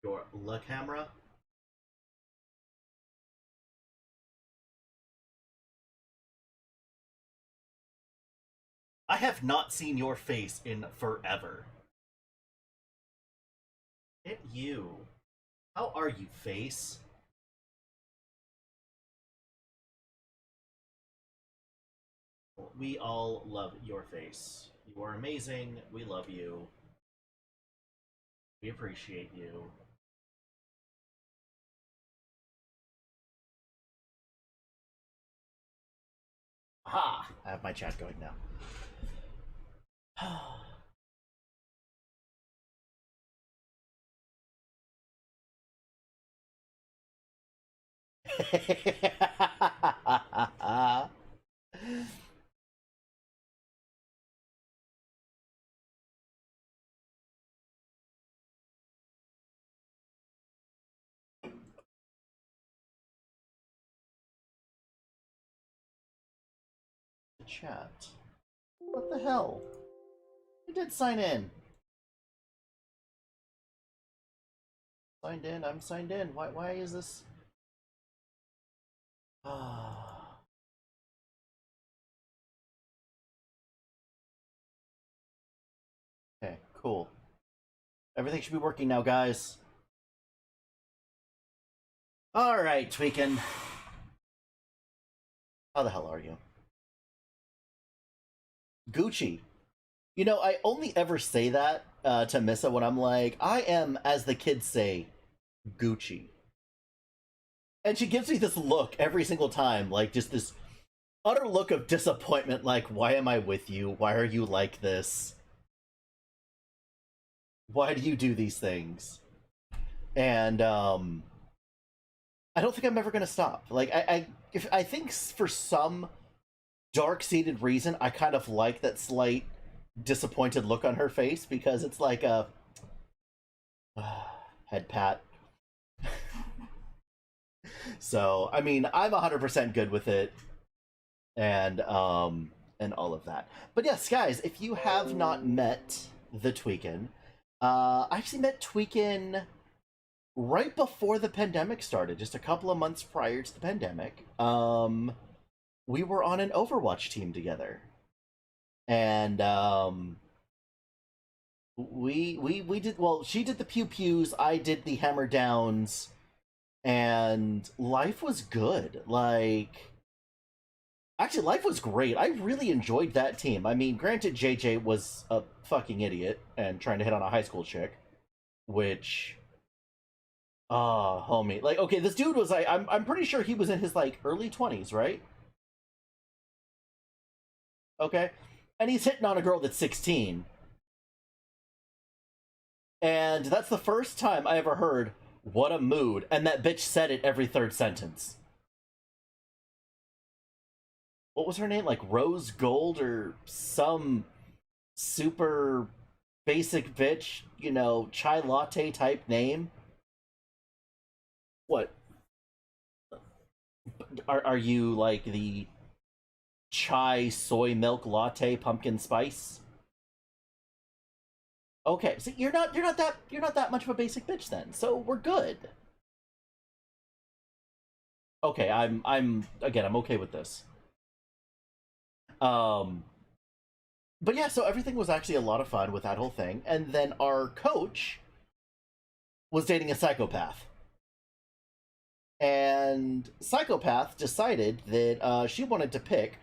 Your la camera? I have not seen your face in forever. Hit you. How are you, face? We all love your face. You are amazing. We love you. We appreciate you. Ha! I have my chat going now. Chat. What the hell? You did sign in. Signed in. I'm signed in. Why is this? Okay, cool. Everything should be working now, guys. Alright, Tweakin. How the hell are you? Gucci. You know, I only ever say that to Missa when I'm like, I am, as the kids say, Gucci. And she gives me this look every single time, like just this utter look of disappointment, like, why am I with you? Why are you like this? Why do you do these things? And I don't think I'm ever gonna stop. Like I think for some dark-seated reason, I kind of like that slight disappointed look on her face, because it's like a head pat. So I mean, I'm 100% good with it, and all of that. But yes, guys, if you have not met the Tweakin, I actually met Tweakin right before the pandemic started, just a couple of months prior to the pandemic. We were on an Overwatch team together, and we did, well, she did the pew pews, I did the hammer downs, and life was good. Like, actually, life was great. I really enjoyed that team. I mean, granted, JJ was a fucking idiot and trying to hit on a high school chick, which, homie, like, okay, this dude was like, I'm pretty sure he was in his like early 20s, right? Okay, and he's hitting on a girl that's 16, and that's the first time I ever heard "what a mood," and that bitch said it every third sentence. What was her name? Like Rose Gold or some super basic bitch, you know, chai latte type name. What are you, like the chai soy milk latte pumpkin spice? Okay, so you're not that much of a basic bitch then. So we're good. Okay, I'm again, I'm okay with this. Um but yeah, so everything was actually a lot of fun with that whole thing. And then our coach was dating a psychopath. And psychopath decided that she wanted to pick.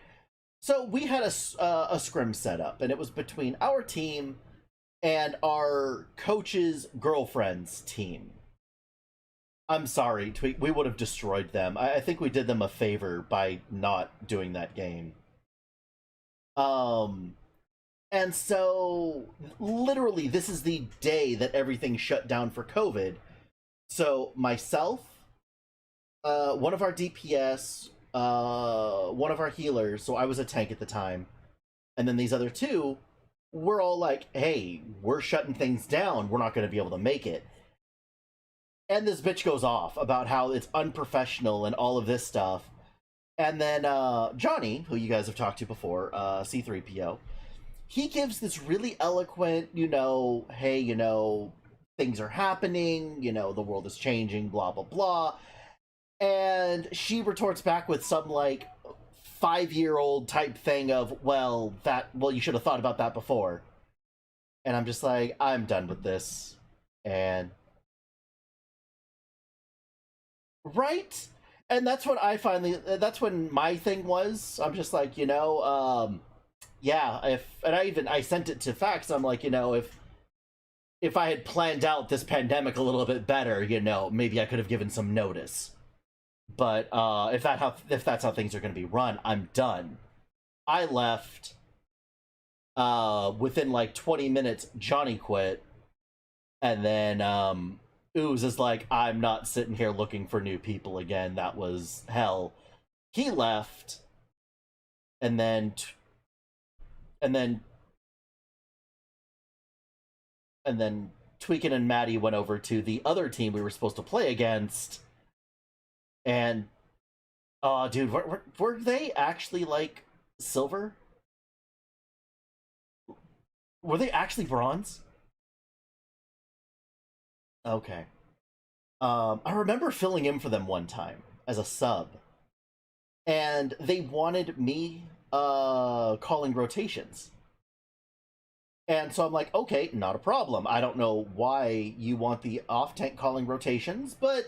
So we had a scrim set up, and it was between our team and our coach's girlfriend's team. I'm sorry, we would have destroyed them. I think we did them a favor by not doing that game. Um, and so, literally, this is the day that everything shut down for COVID. So, myself, one of our DPS, one of our healers, so I was a tank at the time, and then these other two, we're all like, hey, we're shutting things down. We're not going to be able to make it. And this bitch goes off about how it's unprofessional and all of this stuff. And then Johnny, who you guys have talked to before, C3PO, he gives this really eloquent, you know, hey, you know, things are happening, the world is changing, blah blah blah. And she retorts back with some like 5-year-old type thing of, well, you should have thought about that before. And I'm just like, I'm done with this. And right? And that's when my thing was, I'm just like, yeah, I sent it to Fax. I'm like, if I had planned out this pandemic a little bit better, maybe I could have given some notice. But if that's how things are going to be run, I'm done. I left. Within like 20 minutes, Johnny quit, and then Ooze is like, I'm not sitting here looking for new people again. That was hell. He left, and then and then and then Tweakin and Maddie went over to the other team we were supposed to play against, and dude, were they actually like silver? Were they actually bronze? Okay. I remember filling in for them one time as a sub, and they wanted me calling rotations. And so I'm like, okay, not a problem. I don't know why you want the off tank calling rotations, but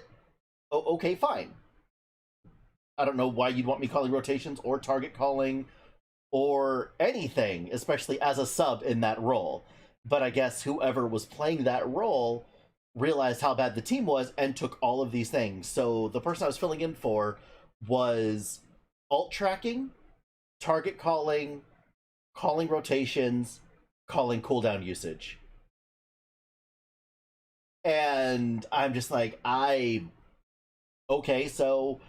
okay, fine. I don't know why you'd want me calling rotations or target calling or anything, especially as a sub in that role. But I guess whoever was playing that role realized how bad the team was and took all of these things. So the person I was filling in for was alt tracking, target calling, calling rotations, calling cooldown usage. And I'm just like, okay, so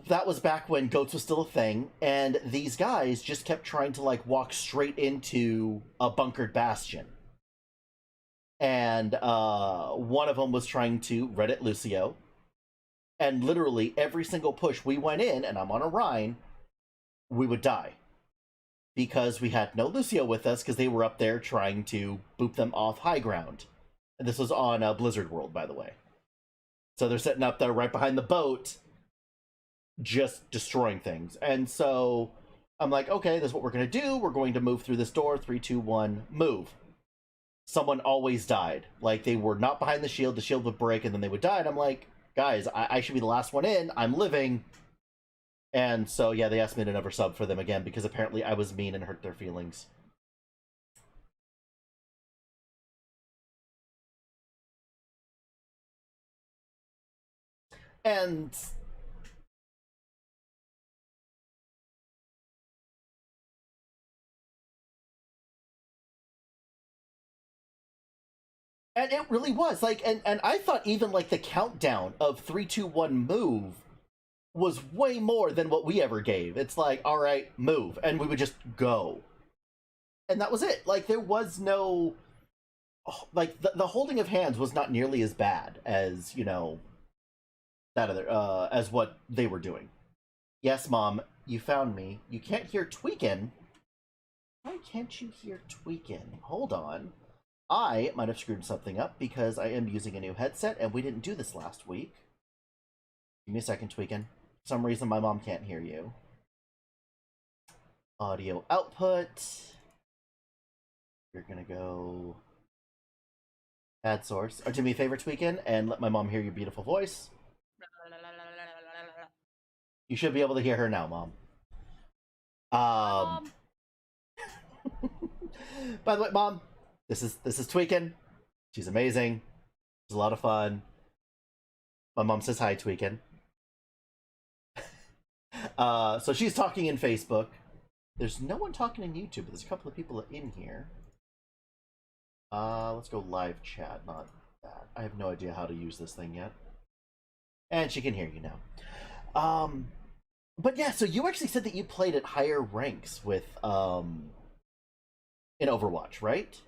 that was back when goats was still a thing, and these guys just kept trying to like walk straight into a bunkered bastion. And one of them was trying to Reddit Lucio, and literally every single push we went in, and I'm on a Rhine, we would die because we had no Lucio with us because they were up there trying to boop them off high ground. And this was on Blizzard World, by the way. So they're sitting up there right behind the boat, just destroying things. And so I'm like, okay, this is what we're going to do. We're going to move through this door. 3, 2, 1, move. Someone always died. Like, they were not behind the shield would break, and then they would die. And I'm like, guys, I should be the last one in. I'm living. And so, yeah, they asked me to never sub for them again because apparently I was mean and hurt their feelings. And it really was like, and I thought even like the countdown of 3, 2, 1, move was way more than what we ever gave. It's like, all right, move, and we would just go, and that was it. Like, there was no, like, the holding of hands was not nearly as bad as that other as what they were doing. Yes, Mom, you found me. You can't hear Tweakin'. Why can't you hear Tweakin'? Hold on. I might have screwed something up because I am using a new headset and we didn't do this last week. Give me a second, Tweakin'. For some reason my mom can't hear you. Audio output. You're gonna go add source. Or do me a favor, Tweakin', and let my mom hear your beautiful voice. You should be able to hear her now, Mom. Mom. By the way, Mom, this is Tweakin'. She's amazing. It's a lot of fun. My mom says hi, Tweakin'. So she's talking in Facebook. There's no one talking in YouTube, but there's a couple of people in here. Let's go live chat, not that. I have no idea how to use this thing yet. And she can hear you now. But yeah, so you actually said that you played at higher ranks with in Overwatch, right?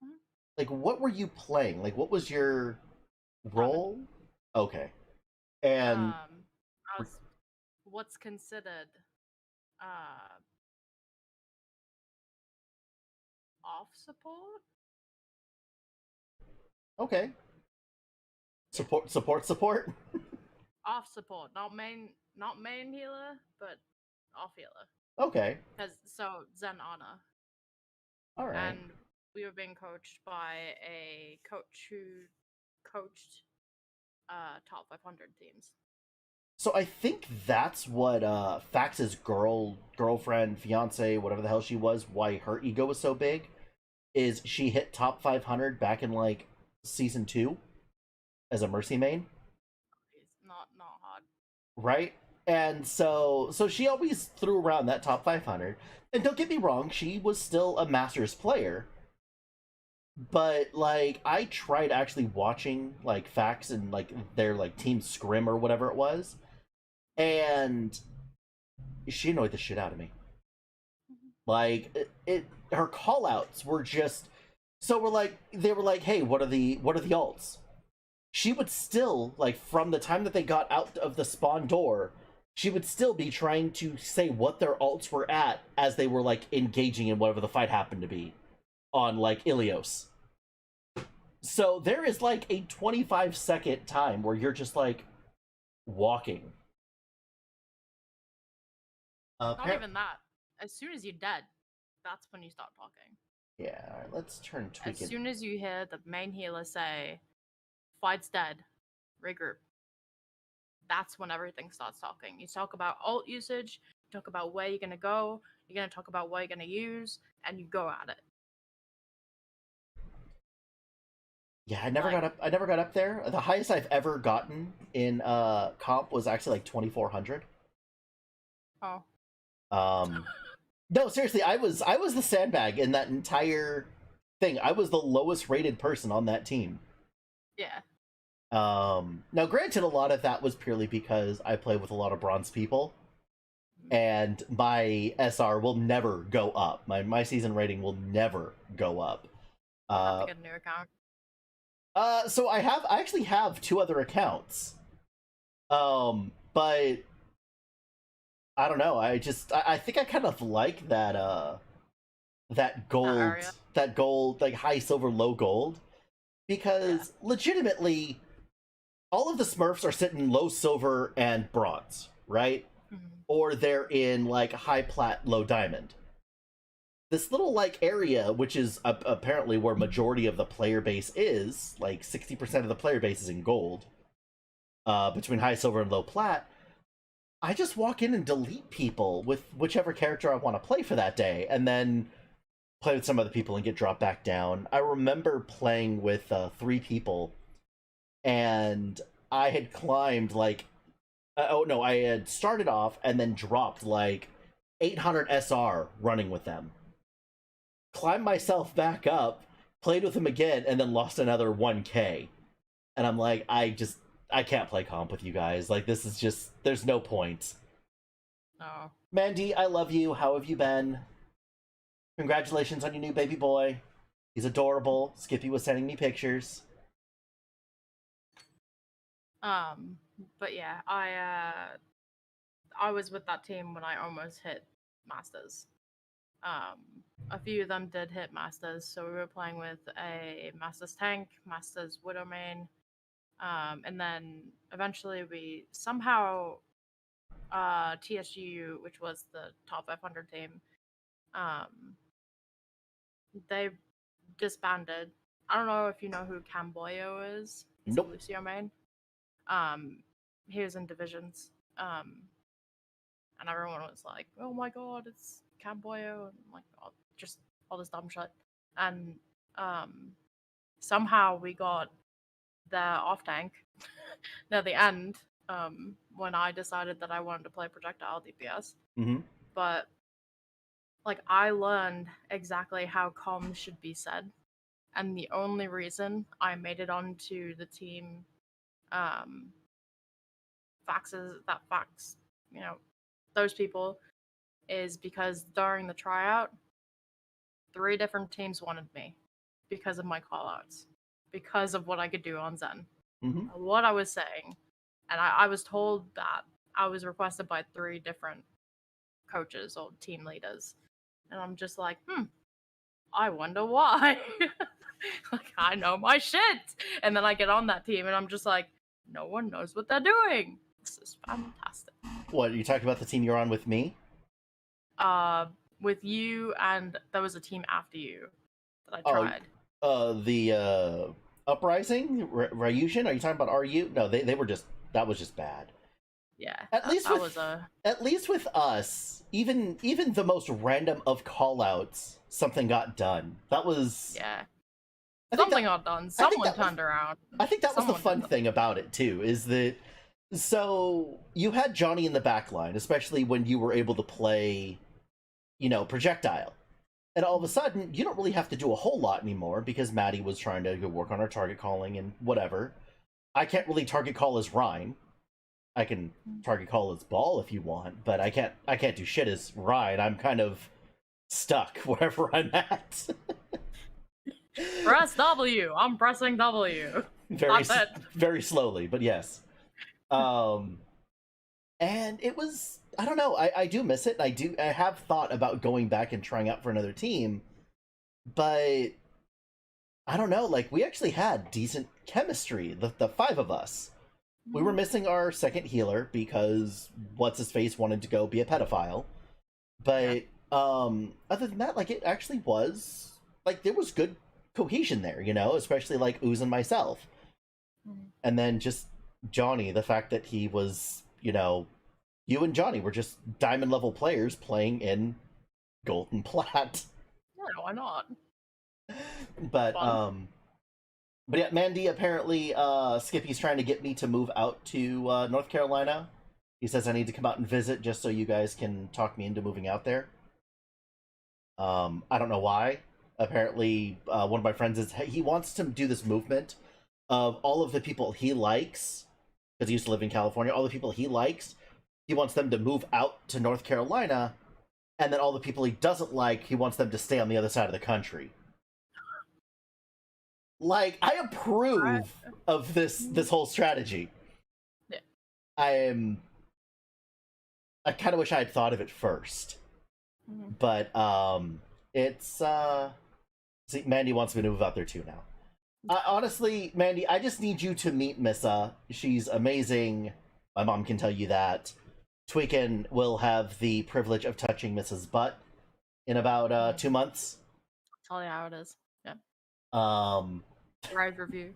Mm-hmm. Like, what were you playing? Like, what was your role? Okay. And I was what's considered off support. Okay. Support. Off support, not main healer, but off healer. Okay. Because so Zen Ana, All right. and we were being coached by a coach who coached top 500 teams. So I think that's what Fax's girlfriend, fiance, whatever the hell she was, why her ego was so big, is she hit top 500 back in like season 2 as a Mercy main, It's not hard. right? And so she always threw around that top 500. And don't get me wrong, she was still a Masters player. But like I tried actually watching like Fax and like their like team scrim or whatever it was, and she annoyed the shit out of me. Like her call outs were just so we're like they were like, hey, what are the alts? She would still, like, from the time that they got out of the spawn door, she would still be trying to say what their alts were at as they were like engaging in whatever the fight happened to be on like Ilios. So there is like a 25-second time where you're just like walking. Not even that. As soon as you're dead, that's when you start talking. Yeah, all right, let's turn tweak As it. soon as you hear the main healer say, "Fight's dead, regroup," that's when everything starts talking. You talk about alt usage, you talk about where you're gonna go, you're gonna talk about what you're gonna use, and you go at it. Yeah, I never got up there. The highest I've ever gotten in comp was actually like 2400. Oh. No, seriously, I was the sandbag in that entire thing. I was the lowest rated person on that team. Yeah. Now granted, a lot of that was purely because I play with a lot of bronze people, and my SR will never go up. My season rating will never go up. Have to get a new account. So I actually have 2 other accounts. But I don't know. I think I kind of like that gold like high silver low gold because legitimately all of the Smurfs are sitting low silver and bronze, right? Mm-hmm. Or they're in like high plat low diamond. This little like area, which is apparently where majority of the player base is, like 60% of the player base is in gold, between high silver and low plat. I just walk in and delete people with whichever character I want to play for that day, and then play with some other people and get dropped back down. I remember playing with 3 people, and I had climbed like, oh no, I had started off and then dropped like 800 SR running with them. Climbed myself back up, played with them again, and then lost another 1k. And I'm like, I can't play comp with you guys. Like, this is just, there's no point. Oh. Mandy, I love you. How have you been? Congratulations on your new baby boy. He's adorable. Skippy was sending me pictures. But yeah, I was with that team when I almost hit Masters. A few of them did hit Masters, so we were playing with a Masters tank, Masters Widow main, and then eventually we somehow TSU, which was the top 500 team, they disbanded. I don't know if you know who Camboyo is. He's Nope. a Lucio main. He was in divisions. And everyone was like, "Oh my god, it's Camboyo," and like just all this dumb shit. And somehow we got the off tank near the end, when I decided that I wanted to play projectile DPS. Mm-hmm. But like I learned exactly how comms should be said, and the only reason I made it onto the team, Fax, you know, those people, is because during the tryout, 3 different teams wanted me because of my callouts, because of what I could do on Zen, Mm-hmm. what I was saying. And I was told that I was requested by 3 different coaches or team leaders. And I'm just like, I wonder why. Like, I know my shit. And then I get on that team and I'm just like, no one knows what they're doing. This is fantastic. What, you talking about the team you're on with me? Uh, with you, and there was a team after you that I Oh, tried. the Uprising? Ryushin? Are you talking about RU? No, they were just, that was just bad. Yeah, At least that with was a at least with us, even the most random of callouts, something got done. That was yeah. I think Something that got done. I think Someone that was turned around. I think that was the Someone did fun that. thing about it too, is that so you had Johnny in the back line, especially when you were able to play, projectile. And all of a sudden, you don't really have to do a whole lot anymore because Maddie was trying to go work on her target calling and whatever. I can't really target call as Ryan. I can target call as Ball if you want, but I can't do shit as Ryan. I'm kind of stuck wherever I'm at. Press W. I'm pressing W. very That's it. very slowly, but yes. Um and it was, I don't know, I do miss it. I have thought about going back and trying out for another team, but I don't know, like we actually had decent chemistry, the five of us. We were missing our second healer because what's his face wanted to go be a pedophile. But other than that, like it actually was like there was good cohesion there, especially like Ooze and myself. And then just Johnny, the fact that he was, you and Johnny were just diamond level players playing in gold and plat. Yeah, why not? But Fun. but yeah, Mandy, apparently Skippy's trying to get me to move out to North Carolina. He says I need to come out and visit just so you guys can talk me into moving out there. I don't know why. Apparently, one of my friends he wants to do this movement of all of the people he likes, because he used to live in California. All the people he likes, he wants them to move out to North Carolina, and then all the people he doesn't like, he wants them to stay on the other side of the country. Like, I approve of this whole strategy. Yeah. I kind of wish I had thought of it first. But it's see, Mandy wants me to move out there too now. Honestly, Mandy, I just need you to meet Missa. She's amazing. My mom can tell you that. Tweakin will have the privilege of touching Missa's butt in about 2 months. I'll tell you how it is. Yeah. Ride review.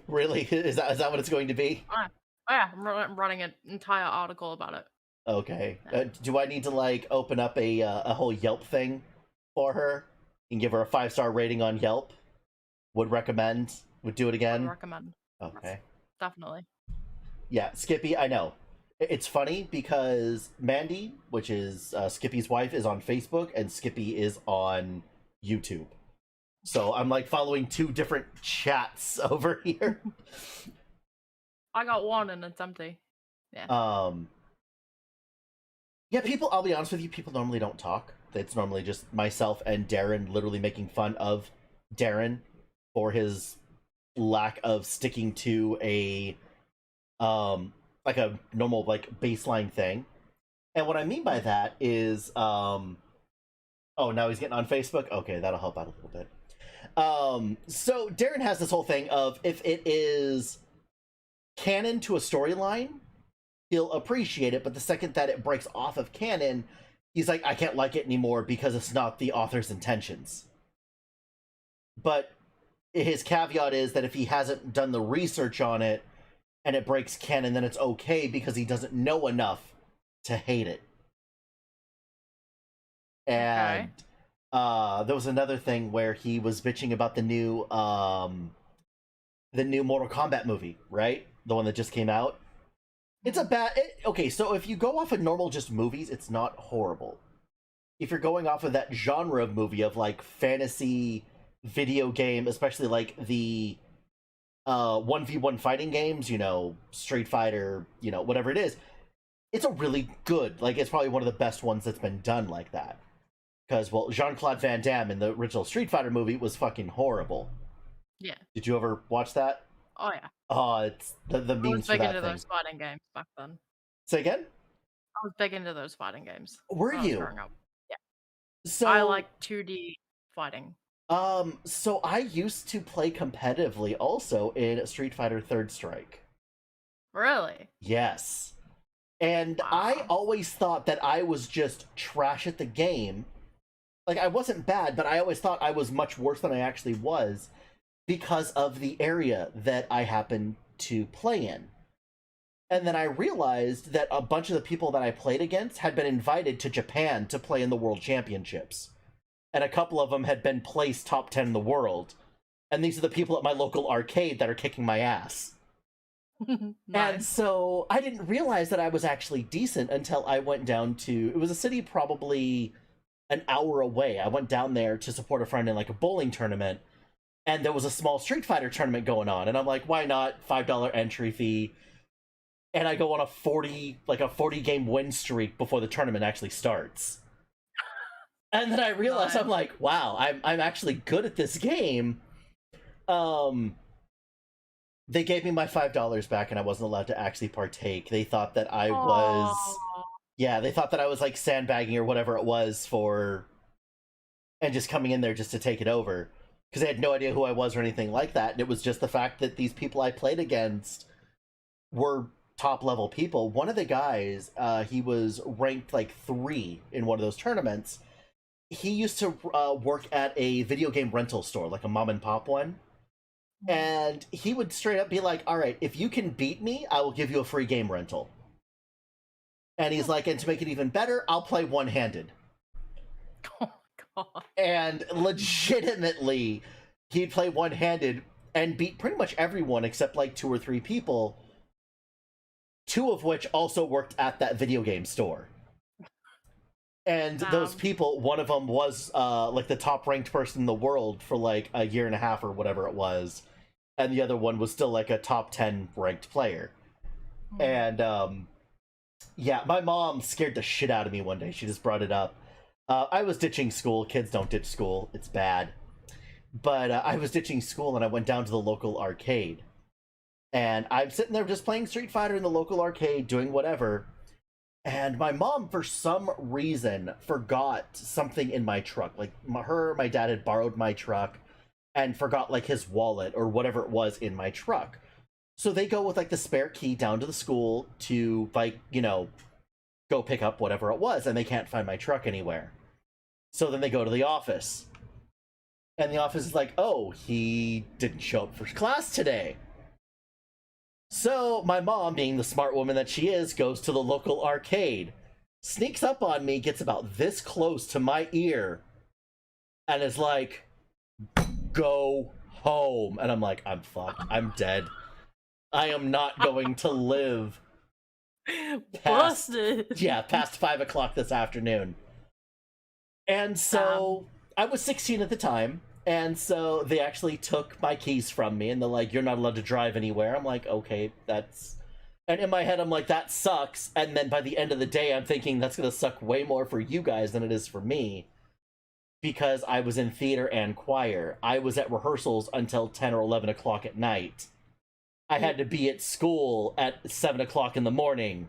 Really? Is that what it's going to be? Oh yeah, I'm running an entire article about it. Okay. Do I need to like open up a whole Yelp thing for her and give her a 5-star rating on Yelp? Would recommend. Would do it again. Would recommend. Okay. Yes, definitely. Yeah, Skippy. I know. It's funny because Mandy, which is Skippy's wife, is on Facebook and Skippy is on YouTube. So I'm like following 2 different chats over here. I got one and it's empty. Yeah. Yeah, people, I'll be honest with you, people normally don't talk. It's normally just myself and Darren literally making fun of Darren for his lack of sticking to a like a normal like baseline thing. And what I mean by that is oh, now he's getting on Facebook? Okay, that'll help out a little bit. So Darren has this whole thing of if it is canon to a storyline, he'll appreciate it, but the second that it breaks off of canon, he's like, I can't like it anymore because it's not the author's intentions. But his caveat is that if he hasn't done the research on it and it breaks canon, then it's okay because he doesn't know enough to hate it. And there was another thing where he was bitching about the new Mortal Kombat movie, right? The one that just came out. It's a bad... okay, so if you go off of normal just movies, it's not horrible. If you're going off of that genre of movie of, like, fantasy video game, especially, like, the 1v1 fighting games, Street Fighter, whatever it is, it's a really good... like, it's probably one of the best ones that's been done like that. Because, well, Jean-Claude Van Damme in the original Street Fighter movie was fucking horrible. Yeah. Did you ever watch that? Oh, yeah. Oh, it's the memes for that thing. I was big into those fighting games back then. Say again? I was big into those fighting games. Were you? Growing up. Yeah. So I like 2D fighting. So I used to play competitively also in Street Fighter Third Strike. Really? Yes. And I Wow. always thought that I was just trash at the game. Like, I wasn't bad, but I always thought I was much worse than I actually was because of the area that I happened to play in. And then I realized that a bunch of the people that I played against had been invited to Japan to play in the World Championships. And a couple of them had been placed top 10 in the world. And these are the people at my local arcade that are kicking my ass. And Nice. so I didn't realize that I was actually decent until I went down to, it was a city probably an hour away. I went down there to support a friend in like a bowling tournament, and there was a small Street Fighter tournament going on, and I'm like, why not? $5 entry fee. And I go on a 40 game win streak before the tournament actually starts. And then I realize Nice. I'm like, wow, I'm actually good at this game. Um they gave me my $5 back and I wasn't allowed to actually partake. They thought that I was, Aw. yeah, they thought that I was like sandbagging or whatever it was for, and just coming in there just to take it over because they had no idea who I was or anything like that. And it was just the fact that these people I played against were top level people. One of the guys, he was ranked like 3 in one of those tournaments. He used to work at a video game rental store, like a mom and pop one. And he would straight up be like, all right, if you can beat me, I will give you a free game rental. And he's like, and to make it even better, I'll play one-handed. Oh god. And legitimately, he'd play one-handed and beat pretty much everyone except like 2 or 3 people, 2 of which also worked at that video game store. And those people, one of them was like the top ranked person in the world for like a year and a half or whatever it was, and the other one was still like a top 10 ranked player. And yeah, my mom scared the shit out of me one day. She just brought it up. I was ditching school. Kids don't ditch school, it's bad. But I was ditching school and I went down to the local arcade, and I'm sitting there just playing Street Fighter in the local arcade, doing whatever. And my mom, for some reason, forgot something in my truck. Like, my dad had borrowed my truck and forgot, like, his wallet or whatever it was in my truck. So they go with, like, the spare key down to the school to, like, you know, go pick up whatever it was, and they can't find my truck anywhere. So then they go to the office. And the office is like, oh, he didn't show up for class today. So my mom, being the smart woman that she is, goes to the local arcade, sneaks up on me, gets about this close to my ear, and is like, go home. And I'm like, I'm fucked. I'm dead. I am not going to live past, Busted. yeah, past 5 o'clock this afternoon. And so I was 16 at the time. And so they actually took my keys from me, and they're like, you're not allowed to drive anywhere. I'm like, okay, that's... And in my head, I'm like, that sucks. And then by the end of the day, I'm thinking that's going to suck way more for you guys than it is for me. Because I was in theater and choir. I was at rehearsals until 10 or 11 o'clock at night. I had to be at school at 7 o'clock in the morning.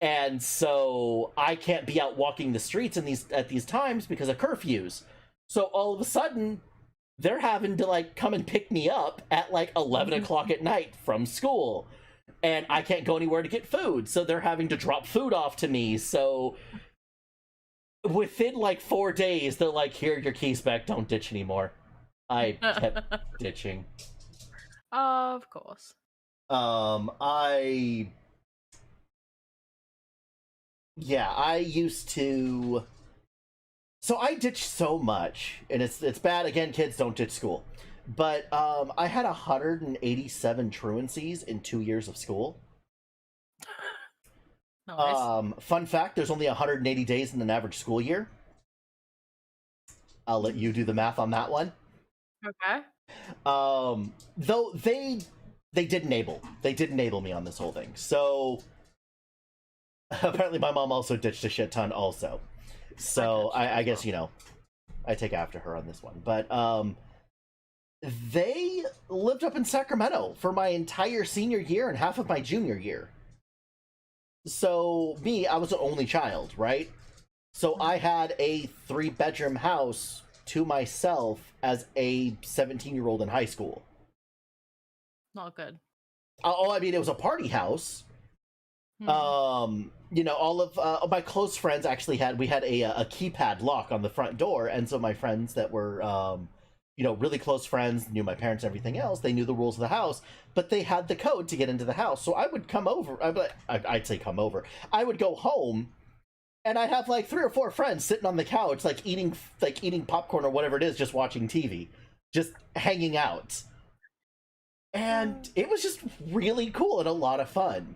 And so I can't be out walking the streets at these times because of curfews. So all of a sudden, they're having to, like, come and pick me up at, like, 11 o'clock at night from school. And I can't go anywhere to get food, so they're having to drop food off to me. So within, like, 4 days, they're like, here, your keys back, don't ditch anymore. I kept ditching. Of course. I used to... So I ditched so much, and it's bad. Again, kids, don't ditch school. But I had 187 truancies in 2 years of school. Nice. Fun fact, there's only 180 days in an average school year. I'll let you do the math on that one. Okay. Though they did enable me on this whole thing. So apparently my mom also ditched a shit ton also. So I guess, you know, I take after her on this one. But they lived up in Sacramento for my entire senior year and half of my junior year. So me, I was the only child, right? So I had a 3-bedroom house to myself as a 17-year-old in high school. Not good. Oh, I mean, it was a party house. You know, all of my close friends actually had a keypad lock on the front door, and so my friends that were you know, really close friends, knew my parents and everything else, they knew the rules of the house, but they had the code to get into the house. So I would come over, I'd say come over, I would go home, and I'd have like 3 or 4 friends sitting on the couch, like eating popcorn or whatever it is, just watching TV, just hanging out. And it was just really cool and a lot of fun.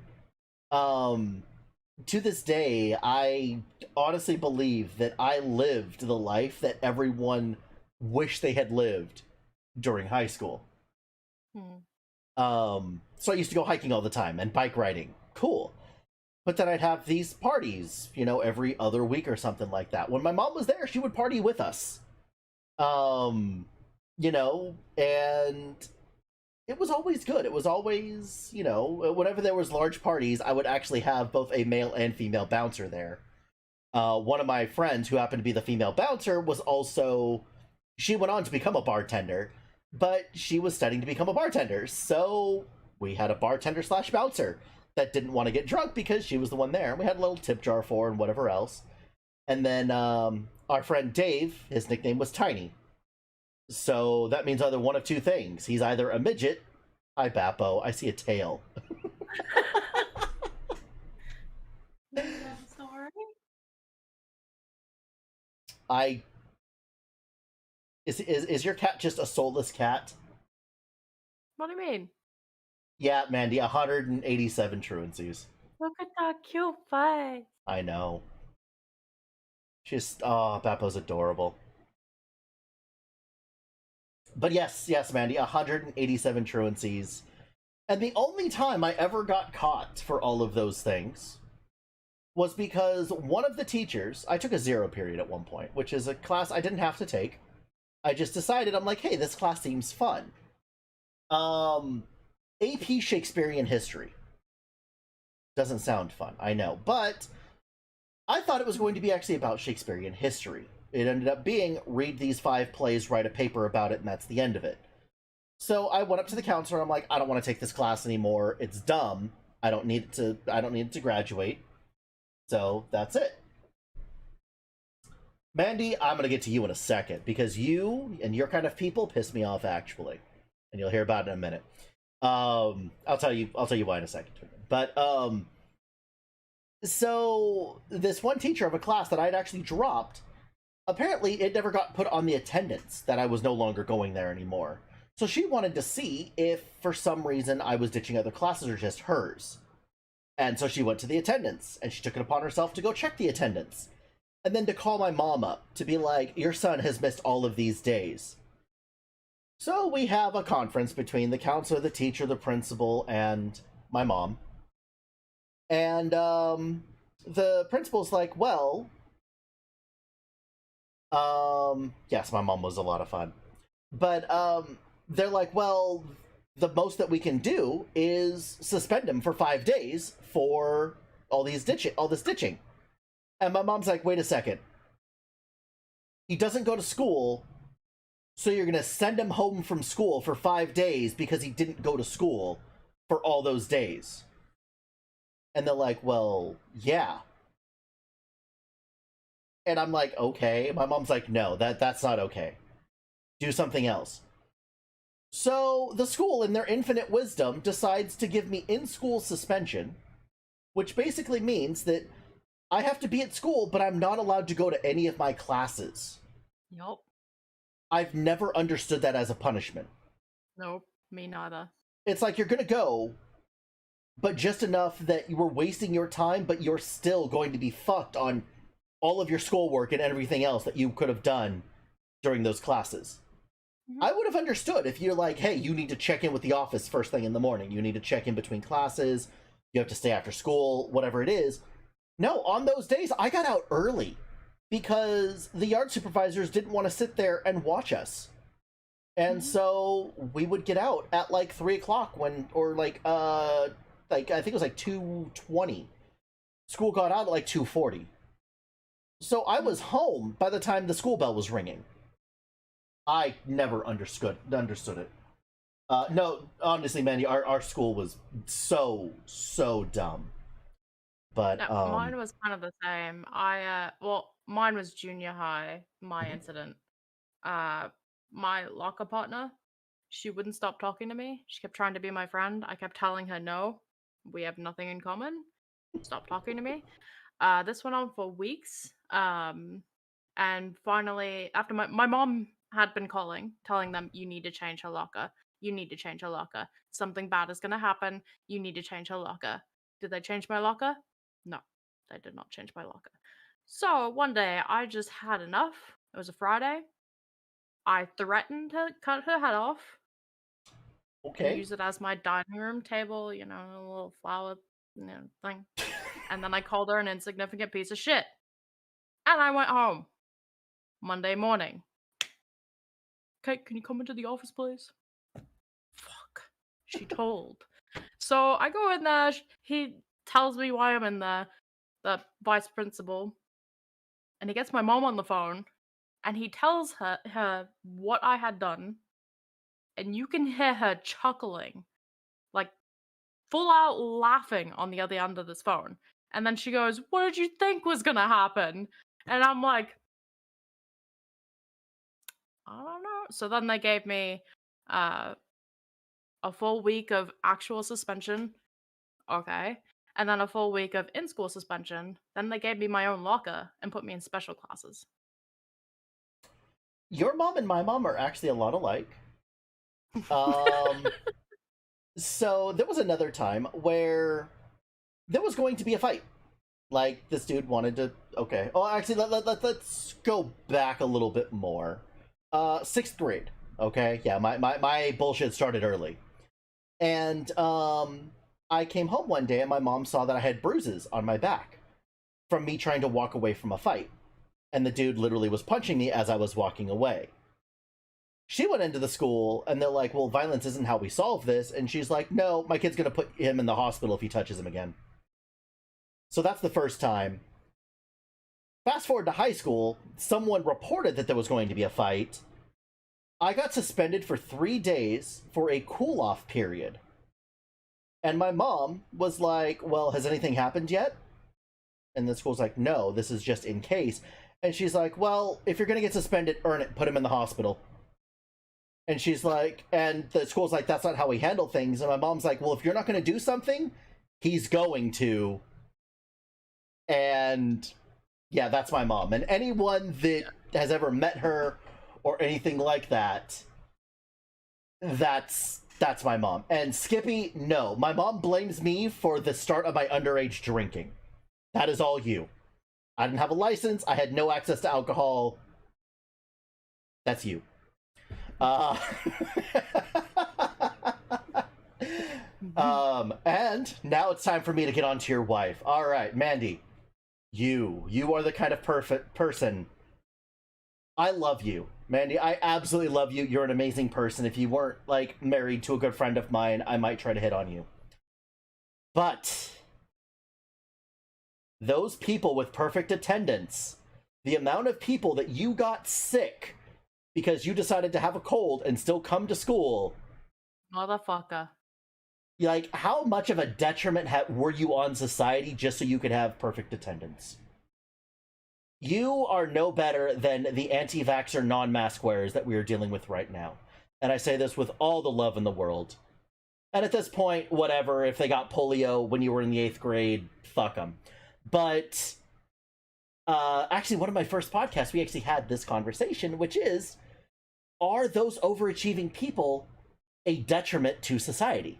To this day, I honestly believe that I lived the life that everyone wished they had lived during high school. So I used to go hiking all the time and bike riding. Cool. But then I'd have these parties, you know, every other week or something like that. When my mom was there, she would party with us. You know, and it was always good. It was always, you know, whenever there was large parties, I would actually have both a male and female bouncer there. One of my friends, who happened to be the female bouncer, was also... She went on to become a bartender, but she was studying to become a bartender. So we had a bartender slash bouncer that didn't want to get drunk because she was the one there. We had a little tip jar for her and whatever else. And then our friend Dave, his nickname was Tiny. So that means either one of two things. He's either a midget. Hi, Bappo. I see a tail. Sorry. Is your cat just a soulless cat? What do you mean? Yeah, Mandy, 187 truancies. Look at that cute face. I know. Bappo's adorable. But yes, Mandy, 187 truancies. And the only time I ever got caught for all of those things was because one of the teachers... I took a 0 period at one point, which is a class I didn't have to take. I just decided, I'm like, hey, this class seems fun. AP Shakespearean History. Doesn't sound fun, I know. But I thought it was going to be actually about Shakespearean history. It ended up being, read these 5 plays, write a paper about it, and that's the end of it. So I went up to the counselor, I'm like, I don't want to take this class anymore. It's dumb. I don't need it to graduate. So that's it. Mandy, I'm going to get to you in a second, because you and your kind of people piss me off, actually. And you'll hear about it in a minute. I'll tell you why in a second. But, so, this one teacher of a class that I'd actually dropped, apparently it never got put on the attendance that I was no longer going there anymore. So she wanted to see if, for some reason, I was ditching other classes or just hers. And so she went to the attendance, and she took it upon herself to go check the attendance. And then to call my mom up to be like, your son has missed all of these days. So we have a conference between the counselor, the teacher, the principal, and my mom. And the principal's like, well, yes, my mom was a lot of fun. But they're like, well, the most that we can do is suspend him for 5 days for all this ditching. And my mom's like, wait a second. He doesn't go to school, so you're going to send him home from school for 5 days because he didn't go to school for all those days. And they're like, well, yeah. And I'm like, okay. My mom's like, no, that's not okay. Do something else. So the school, in their infinite wisdom, decides to give me in-school suspension, which basically means that I have to be at school, but I'm not allowed to go to any of my classes. Yup. I've never understood that as a punishment. Nope, me neither. It's like, you're gonna go, but just enough that you were wasting your time, but you're still going to be fucked on all of your schoolwork and everything else that you could have done during those classes. Mm-hmm. I would have understood if you're like, hey, you need to check in with the office first thing in the morning. You need to check in between classes. You have to stay after school, whatever it is. No, on those days, I got out early because the yard supervisors didn't want to sit there and watch us. And so we would get out at like 3 o'clock I think it was like 2:20. School got out at like 2:40. So I was home by the time the school bell was ringing. I never understood it. No, honestly, Mandy, our school was so dumb. But No, mine was kind of the same. Well, mine was junior high, my mhm. incident. Uh, my locker partner, she wouldn't stop talking to me. She kept trying to be my friend. I kept telling her no. We have nothing in common. Stop talking to me. This went on for weeks. And finally, after my mom had been calling, telling them, you need to change her locker. You need to change her locker. Something bad is going to happen. You need to change her locker. Did they change my locker? No, they did not change my locker. So one day I just had enough. It was a Friday. I threatened to cut her head off and Okay. use it as my dining room table, you know, a little flower, thing. And then I called her an insignificant piece of shit. And I went home Monday morning. Okay, can you come into the office, please? Fuck. She told. So I go in there. He tells me why I'm in there, the vice principal, and he gets my mom on the phone, and he tells her what I had done, and you can hear her chuckling, like full out laughing on the other end of this phone. And then she goes, "What did you think was gonna happen?" And I'm like, I don't know. So then they gave me uh, a full week of actual suspension. Okay. And then a full week of in school suspension. Then they gave me my own locker and put me in special classes. Your mom and my mom are actually a lot alike. Um, so there was another time where there was going to be a fight. Like, this dude wanted to. Okay. Oh, actually, let's go back a little bit more. Sixth grade. Okay. Yeah, my bullshit started early. And, I came home one day and my mom saw that I had bruises on my back from me trying to walk away from a fight. And the dude literally was punching me as I was walking away. She went into the school and they're like, well, violence isn't how we solve this. And she's like, no, my kid's gonna put him in the hospital if he touches him again. So that's the first time. Fast forward to high school, someone reported that there was going to be a fight. I got suspended for 3 days for a cool off period. And my mom was like, well, has anything happened yet? And the school's like, no, this is just in case. And she's like, well, if you're gonna get suspended, earn it, put him in the hospital. And she's like, and the school's like, that's not how we handle things. And my mom's like, well, if you're not gonna do something, he's going to. And yeah, that's my mom. And anyone that has ever met her or anything like that, that's my mom. And Skippy, no. My mom blames me for the start of my underage drinking. That is all you. I didn't have a license. I had no access to alcohol. That's you. Uh, and now it's time for me to get on to your wife. All right, Mandy. You are the kind of perfect person. I love you, Mandy. I absolutely love you. You're an amazing person. If you weren't like married to a good friend of mine, I might try to hit on you. But those people with perfect attendance, the amount of people that you got sick because you decided to have a cold and still come to school, Motherfucker. like, how much of a detriment were you on society just so you could have perfect attendance? You are no better than the anti-vaxxer non-mask wearers that we are dealing with right now. And I say this with all the love in the world. And at this point, whatever, if they got polio when you were in the 8th grade, fuck them. But actually, one of my first podcasts, we actually had this conversation, which is, are those overachieving people a detriment to society?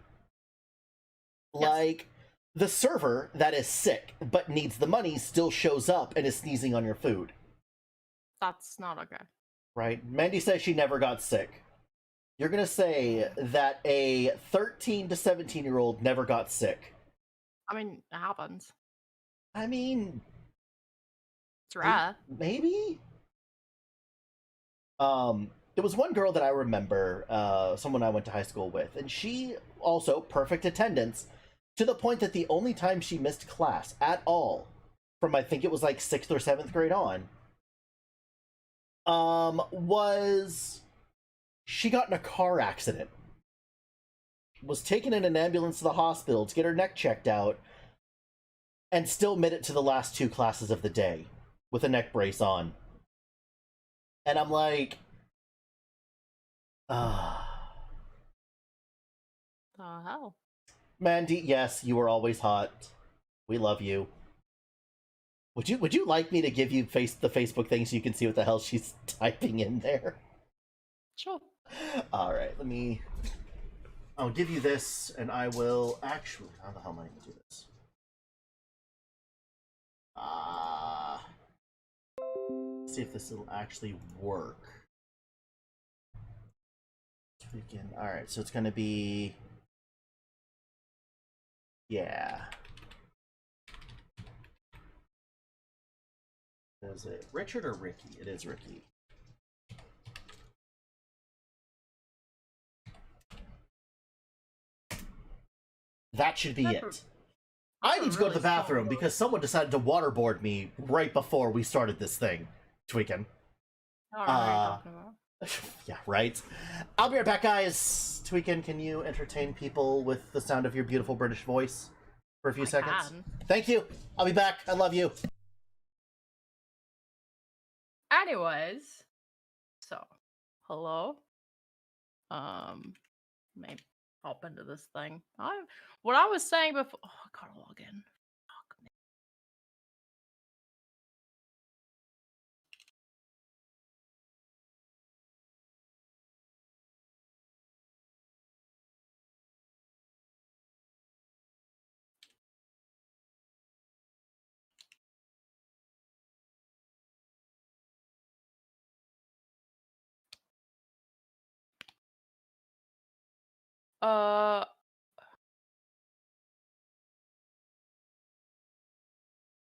Yes. Like, the server that is sick but needs the money still shows up and is sneezing on your food. That's not okay. Right? Mandy says she never got sick. You're gonna say that a 13 to 17-year-old never got sick. I mean, it happens. I mean, It's rare. maybe? There was one girl that I remember, someone I went to high school with, and she also perfect attendance, to the point that the only time she missed class at all, from I think it was like 6th or 7th grade on, was She got in a car accident, was taken in an ambulance to the hospital to get her neck checked out, and still made it to the last 2 classes of the day with a neck brace on. And I'm like, The hell? Mandy, yes, you were always hot. We love you. Would you like me to give you the Facebook thing so you can see what the hell she's typing in there? Sure. All right, I'll give you this, and I will actually. How the hell am I going to do this? See if this will actually work. All right, so it's going to be. Yeah. Is it Richard or Ricky? It is Ricky. That should be it. I need to go to the bathroom because someone decided to waterboard me right before we started this thing. Tweaking. I don't know what you're talking about. Yeah, right. I'll be right back, guys. Tweakin, can you entertain people with the sound of your beautiful British voice for a few seconds? Can. Thank you. I'll be back. I love you. Anyways, so hello. Maybe hop into this thing. What I was saying before. Oh, I gotta log in. Fuck me.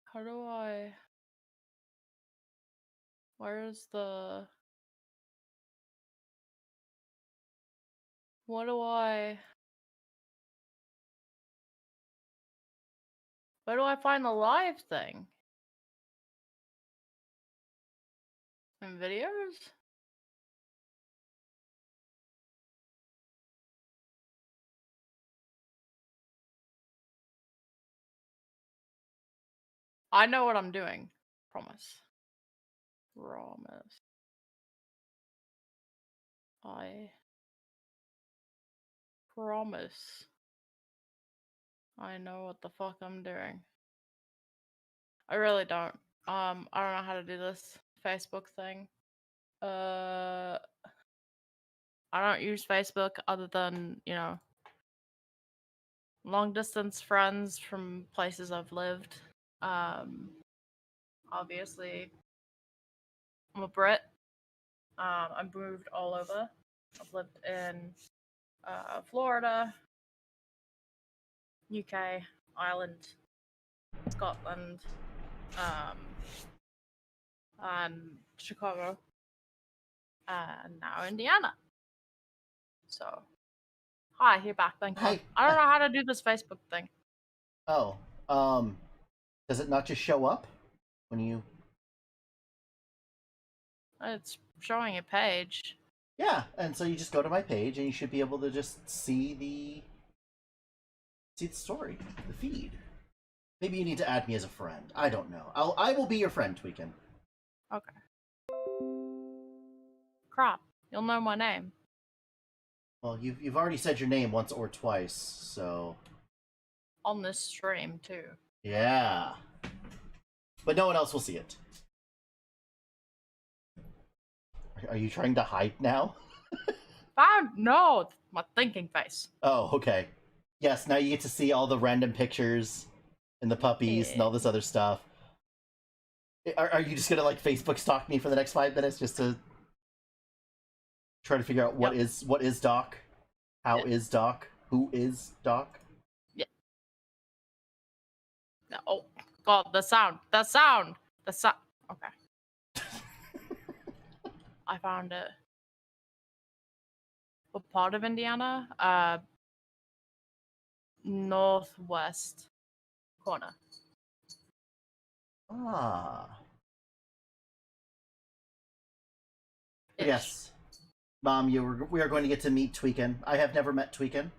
How do I? Where's the? What do I? Where do I find the live thing? In videos? I know what I'm doing. Promise. Promise. I promise. I know what the fuck I'm doing. I really don't. I don't know how to do this Facebook thing. I don't use Facebook other than, long distance friends from places I've lived. Obviously, I'm a Brit. I've moved all over. I've lived in Florida, UK, Ireland, Scotland, and Chicago, and now Indiana. So, hi, you're back. Thank you. Hi. I don't know how to do this Facebook thing. Oh, does it not just show up when you? It's showing a page. Yeah, and so you just go to my page, and you should be able to just see the story, the feed. Maybe you need to add me as a friend. I don't know. I will be your friend, Tweakin. Okay. Crap. You'll know my name. Well, you've already said your name once or twice, so On this stream, too. yeah. But no one else will see it. Are you trying to hide now? No, my thinking face. Oh, okay. Yes, now you get to see all the random pictures and the puppies and all this other stuff. Are you just gonna like Facebook stalk me for the next 5 minutes just to try to figure out what is Doc? How is Doc? Who is Doc? Yeah. Oh God, the sound. Okay. I found it. What part of Indiana? Northwest corner. Ah. Ish. Yes. Mom, we are going to get to meet Tweakin. I have never met Tweakin.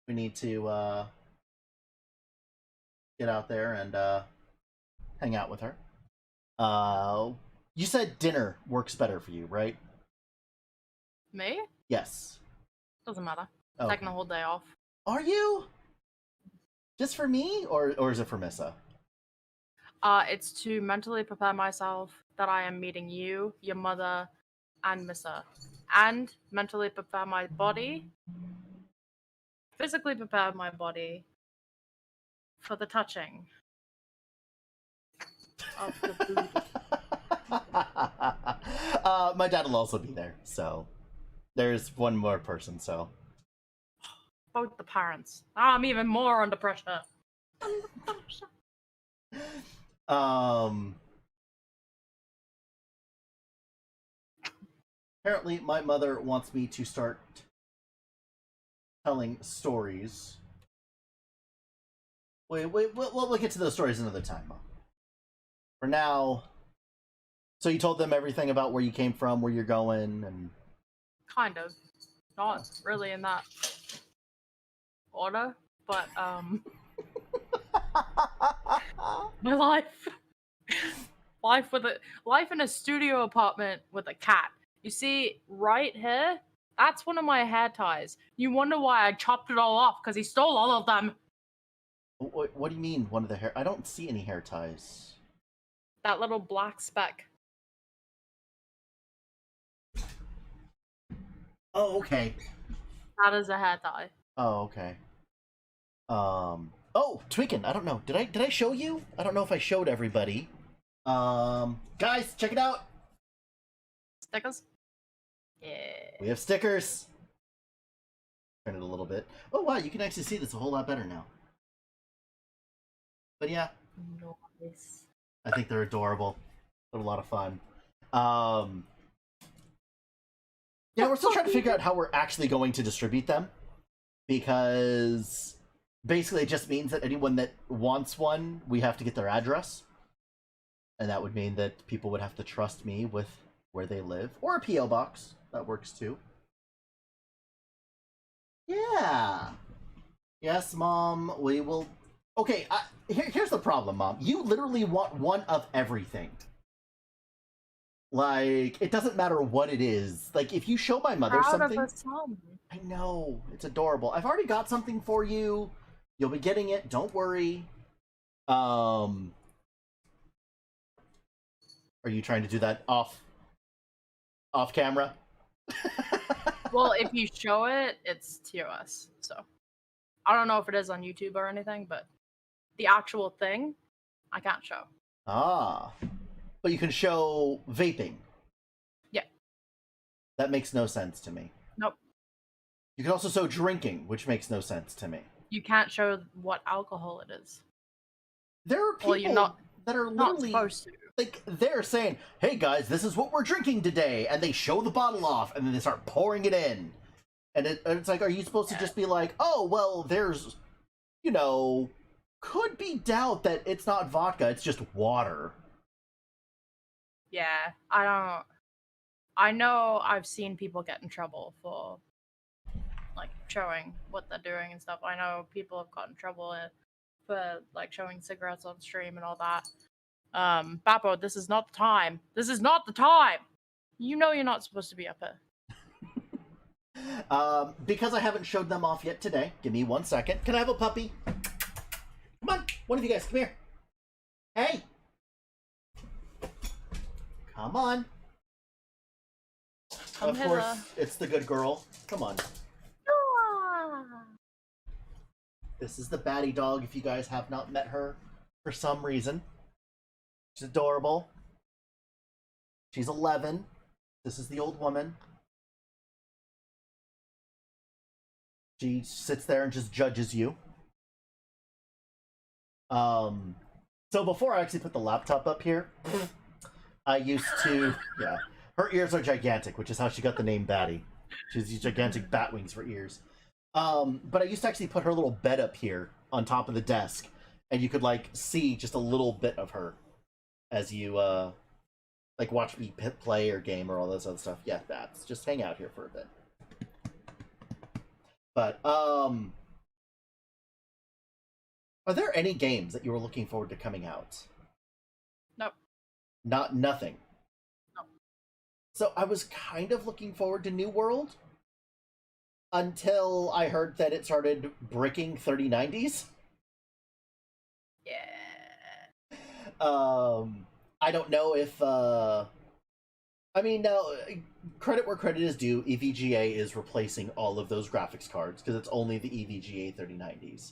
We need to get out there and hang out with her. You said dinner works better for you, right? Me? Yes. Doesn't matter. Okay. Taking the whole day off. Are you? Just for me, or is it for Missa? It's to mentally prepare myself that I am meeting you, your mother, and Missa. And mentally prepare my body, physically prepare my body for the touching of the booty. My dad will also be there, so there's one more person, so. Both the parents. I'm even more under pressure. Apparently my mother wants me to start telling stories. We'll get to those stories another time, Mom. For now, so you told them everything about where you came from, where you're going, and... Kind of. Not really in that order, but, my life. Life in a studio apartment with a cat. You see, right here, that's one of my hair ties. You wonder why I chopped it all off, because he stole all of them. What do you mean, one of the hair? I don't see any hair ties. That little black speck. Oh, okay. That is a hair tie. Oh, okay. Oh, Tweakin, I don't know. Did I show you? I don't know if I showed everybody. Guys, check it out. Stickers? Yeah. We have stickers. Turn it a little bit. Oh, wow, you can actually see this a whole lot better now. But yeah. Nice. I think they're adorable. They're a lot of fun. Yeah, we're still trying to figure out how we're actually going to distribute them. Because basically it just means that anyone that wants one, we have to get their address. And that would mean that people would have to trust me with where they live. Or a P.O. box. That works too. Yeah. Yes, Mom, we will... Okay, here's the problem, Mom. You literally want one of everything. Like, it doesn't matter what it is. Like, if you show my mother something... Of a son. I know. It's adorable. I've already got something for you. You'll be getting it. Don't worry. Are you trying to do that off camera? Well, if you show it, it's TOS. So I don't know if it is on YouTube or anything, but the actual thing, I can't show. Ah. But you can show vaping. Yeah. That makes no sense to me. Nope. You can also show drinking, which makes no sense to me. You can't show what alcohol it is. There are people that are literally not supposed to. Like, they're saying, hey guys, this is what we're drinking today, and they show the bottle off, and then they start pouring it in. And it's like, are you supposed to just be like, oh, well, there's, you know, could be doubt that it's not vodka, it's just water. Yeah, I know I've seen people get in trouble for, like, showing what they're doing and stuff. I know people have gotten in trouble for, like, showing cigarettes on stream and all that. Bappo, this is not the time. This is not the time! You know you're not supposed to be up here. Because I haven't showed them off yet today, give me 1 second. Can I have a puppy? Come on, one of you guys, come here. Hey! Come on. Of course, it's the good girl. Come on. This is the Batty dog, if you guys have not met her for some reason. She's adorable. She's 11. This is the old woman. She sits there and just judges you. So before I actually put the laptop up here, I used to, yeah. Her ears are gigantic, which is how she got the name Batty. She has these gigantic bat wings for ears. But I used to actually put her little bed up here on top of the desk, and you could, like, see just a little bit of her as you Like watch me play or game or all this other stuff. Yeah, that's just hang out here for a bit. But are there any games that you were looking forward to coming out? Nope. Nothing. No. So I was kind of looking forward to New World until I heard that it started bricking 3090s. Yeah. I don't know if I mean, now, credit where credit is due, EVGA is replacing all of those graphics cards because it's only the EVGA 3090s.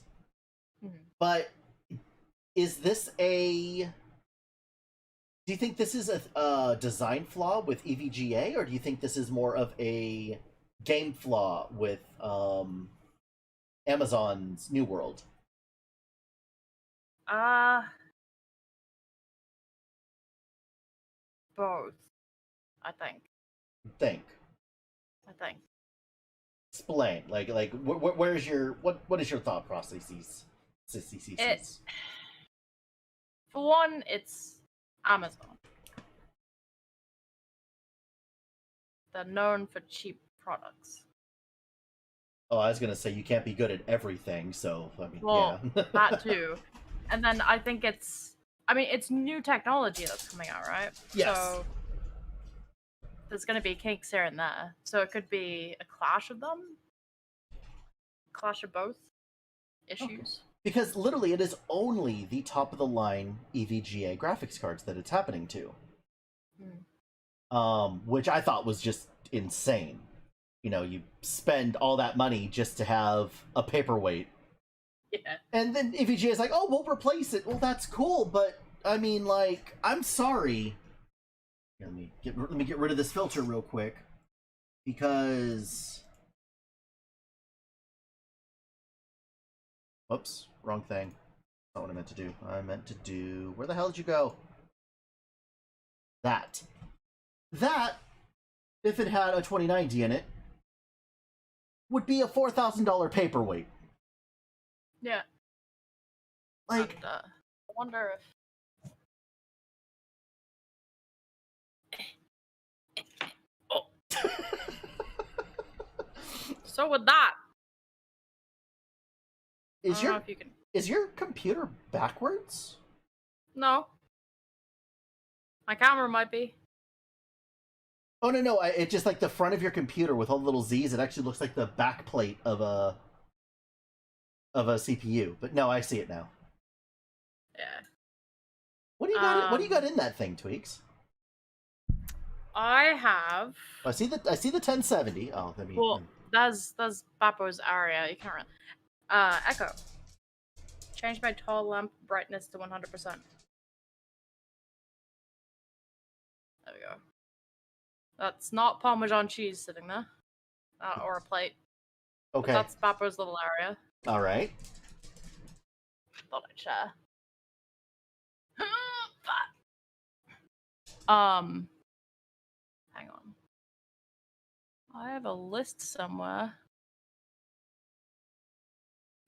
Mm-hmm. But is this a... Do you think this is a design flaw with EVGA, or do you think this is more of a game flaw with Amazon's New World? Both, I think. I think. Explain. Like, where's your what is your thought processes? For one, it's Amazon. They're known for cheap products. Oh, I was gonna say you can't be good at everything, so I mean, well, yeah. That too. And then I think it's new technology that's coming out, right? Yes. So there's gonna be kinks here and there. So it could be a clash of them. Clash of both issues. Okay. Because literally it is only the top of the line EVGA graphics cards that it's happening to. Which I thought was just insane. You know, you spend all that money just to have a paperweight. Yeah. And then EVGA is like, oh, we'll replace it. Well, that's cool, but I mean, like, I'm sorry. Here, let me get rid of this filter real quick. Because... Whoops, wrong thing. Not what I meant to do. I meant to do... Where the hell did you go? That. That, if it had a 2090 in it, would be a $4,000 paperweight. Yeah. Like... And, I wonder if... Oh. So with that... Is your computer backwards? No. My camera might be. Oh no, it's just like the front of your computer with all the little Z's. It actually looks like the back plate of a CPU. But no, I see it now. Yeah. What do you got? What do you got in that thing, Tweaks? I have. I see the 1070. Oh, I mean. Well, that's Bappo's area. You can't run. Echo. Change my tall lamp brightness to 100%. There we go. That's not Parmesan cheese sitting there. Or a plate. Okay. But that's Bappo's little area. Alright. Thought I'd share. Hang on. I have a list somewhere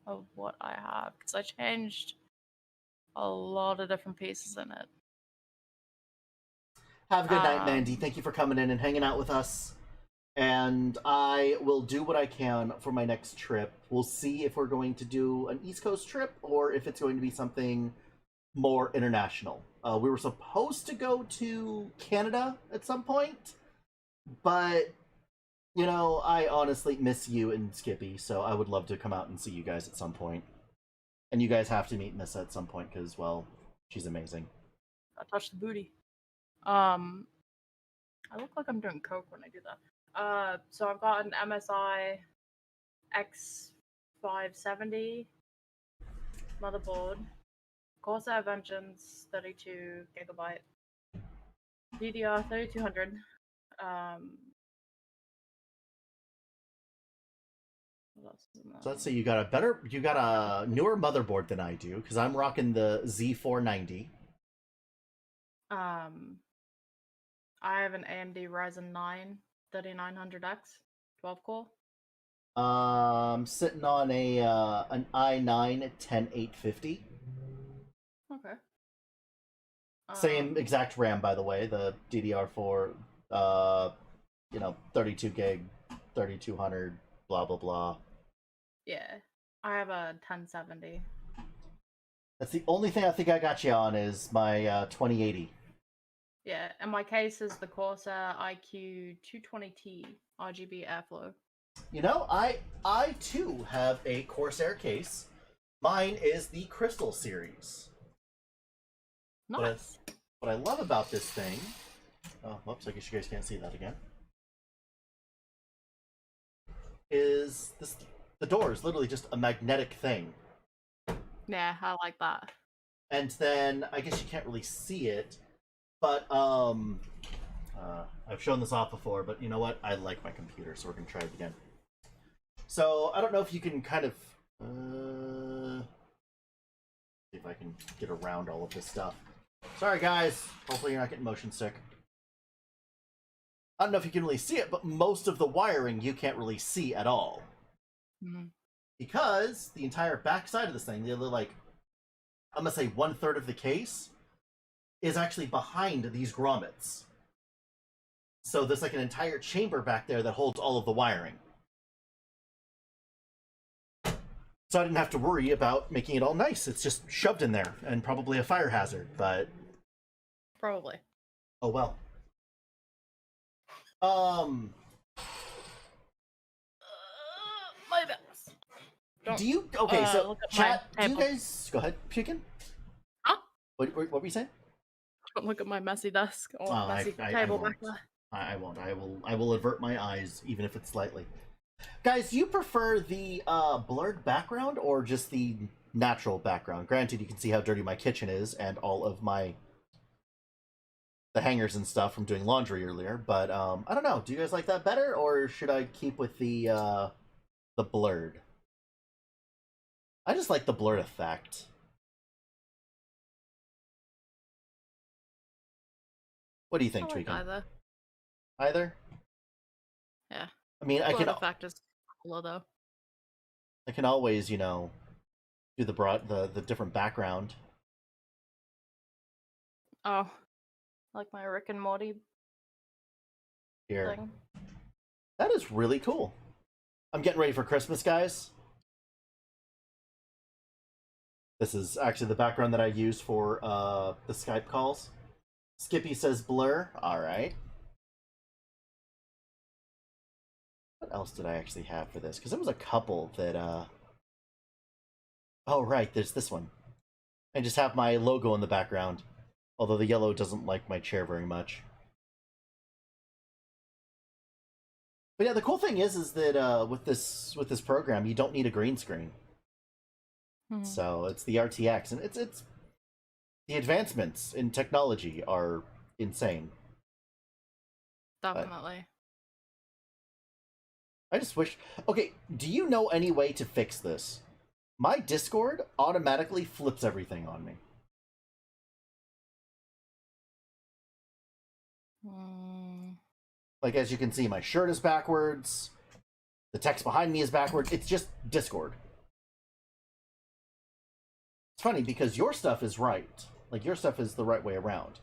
of what I have, because I changed a lot of different pieces in it. Have a good night, Mandy. Thank you for coming in and hanging out with us. And I will do what I can for my next trip. We'll see if we're going to do an East Coast trip or if it's going to be something more international. We were supposed to go to Canada at some point, but, you know, I honestly miss you and Skippy, so I would love to come out and see you guys at some point. And you guys have to meet Missa at some point, because, well, she's amazing. I touched the booty. I look like I'm doing coke when I do that. So I've got an MSI X570 motherboard, Corsair Vengeance 32 gigabyte, DDR 3200. So let's say you got a newer motherboard than I do, because I'm rocking the Z490. I have an AMD Ryzen 9 3900X 12 core. Sitting on an i9 10850. Okay. Same exact RAM, by the way. The DDR4, uh, 32 gig, 3200, blah blah blah. Yeah, I have a 1070. That's the only thing I think I got you on is my 2080. Yeah, and my case is the Corsair iQ 220T RGB Airflow. I too have a Corsair case. Mine is the Crystal series. Nice. What I love about this thing, oh, whoops, I guess you guys can't see that again, is this. The door is literally just a magnetic thing. Yeah, I like that. And then I guess you can't really see it, but I've shown this off before, but you know what? I like my computer, so we're gonna try it again. So I don't know if you can kind of see if I can get around all of this stuff. Sorry guys, hopefully you're not getting motion sick. I don't know if you can really see it, but most of the wiring you can't really see at all. Mm-hmm. Because the entire back side of this thing, the other, like, I'm gonna say 1/3 of the case, is actually behind these grommets. So there's like an entire chamber back there that holds all of the wiring. So I didn't have to worry about making it all nice. It's just shoved in there and probably a fire hazard, but Probably. oh well. My best. Do you okay? So look at chat. my Do you table. guys go ahead, chicken? Huh? What were you saying? Don't look at my messy desk or Oh, messy I table won't. back there. I won't. I will avert my eyes, even if it's slightly. Guys, do you prefer the blurred background or just the natural background? Granted, you can see how dirty my kitchen is and all of the hangers and stuff from doing laundry earlier. But I don't know. Do you guys like that better, or should I keep with the blurred? I just like the blurred effect. What do you think, I like Tweakin? either. Either? Yeah. I mean, Blurred effect is cooler though. I can always, do the different background. Oh, like my Rick and Morty Here. thing. That is really cool. I'm getting ready for Christmas, guys. This is actually the background that I use for the Skype calls. Skippy says blur. Alright. What else did I actually have for this? Because there was a couple that, oh, right, there's this one. I just have my logo in the background. Although the yellow doesn't like my chair very much. But yeah, the cool thing is that with this program, you don't need a green screen. Mm-hmm. So it's the RTX, and it's the advancements in technology are insane. Definitely. I just wish. Okay, do you know any way to fix this? My Discord automatically flips everything on me. Like, as you can see, my shirt is backwards. The text behind me is backwards. It's just Discord. It's funny because your stuff is right. Like, your stuff is the right way around.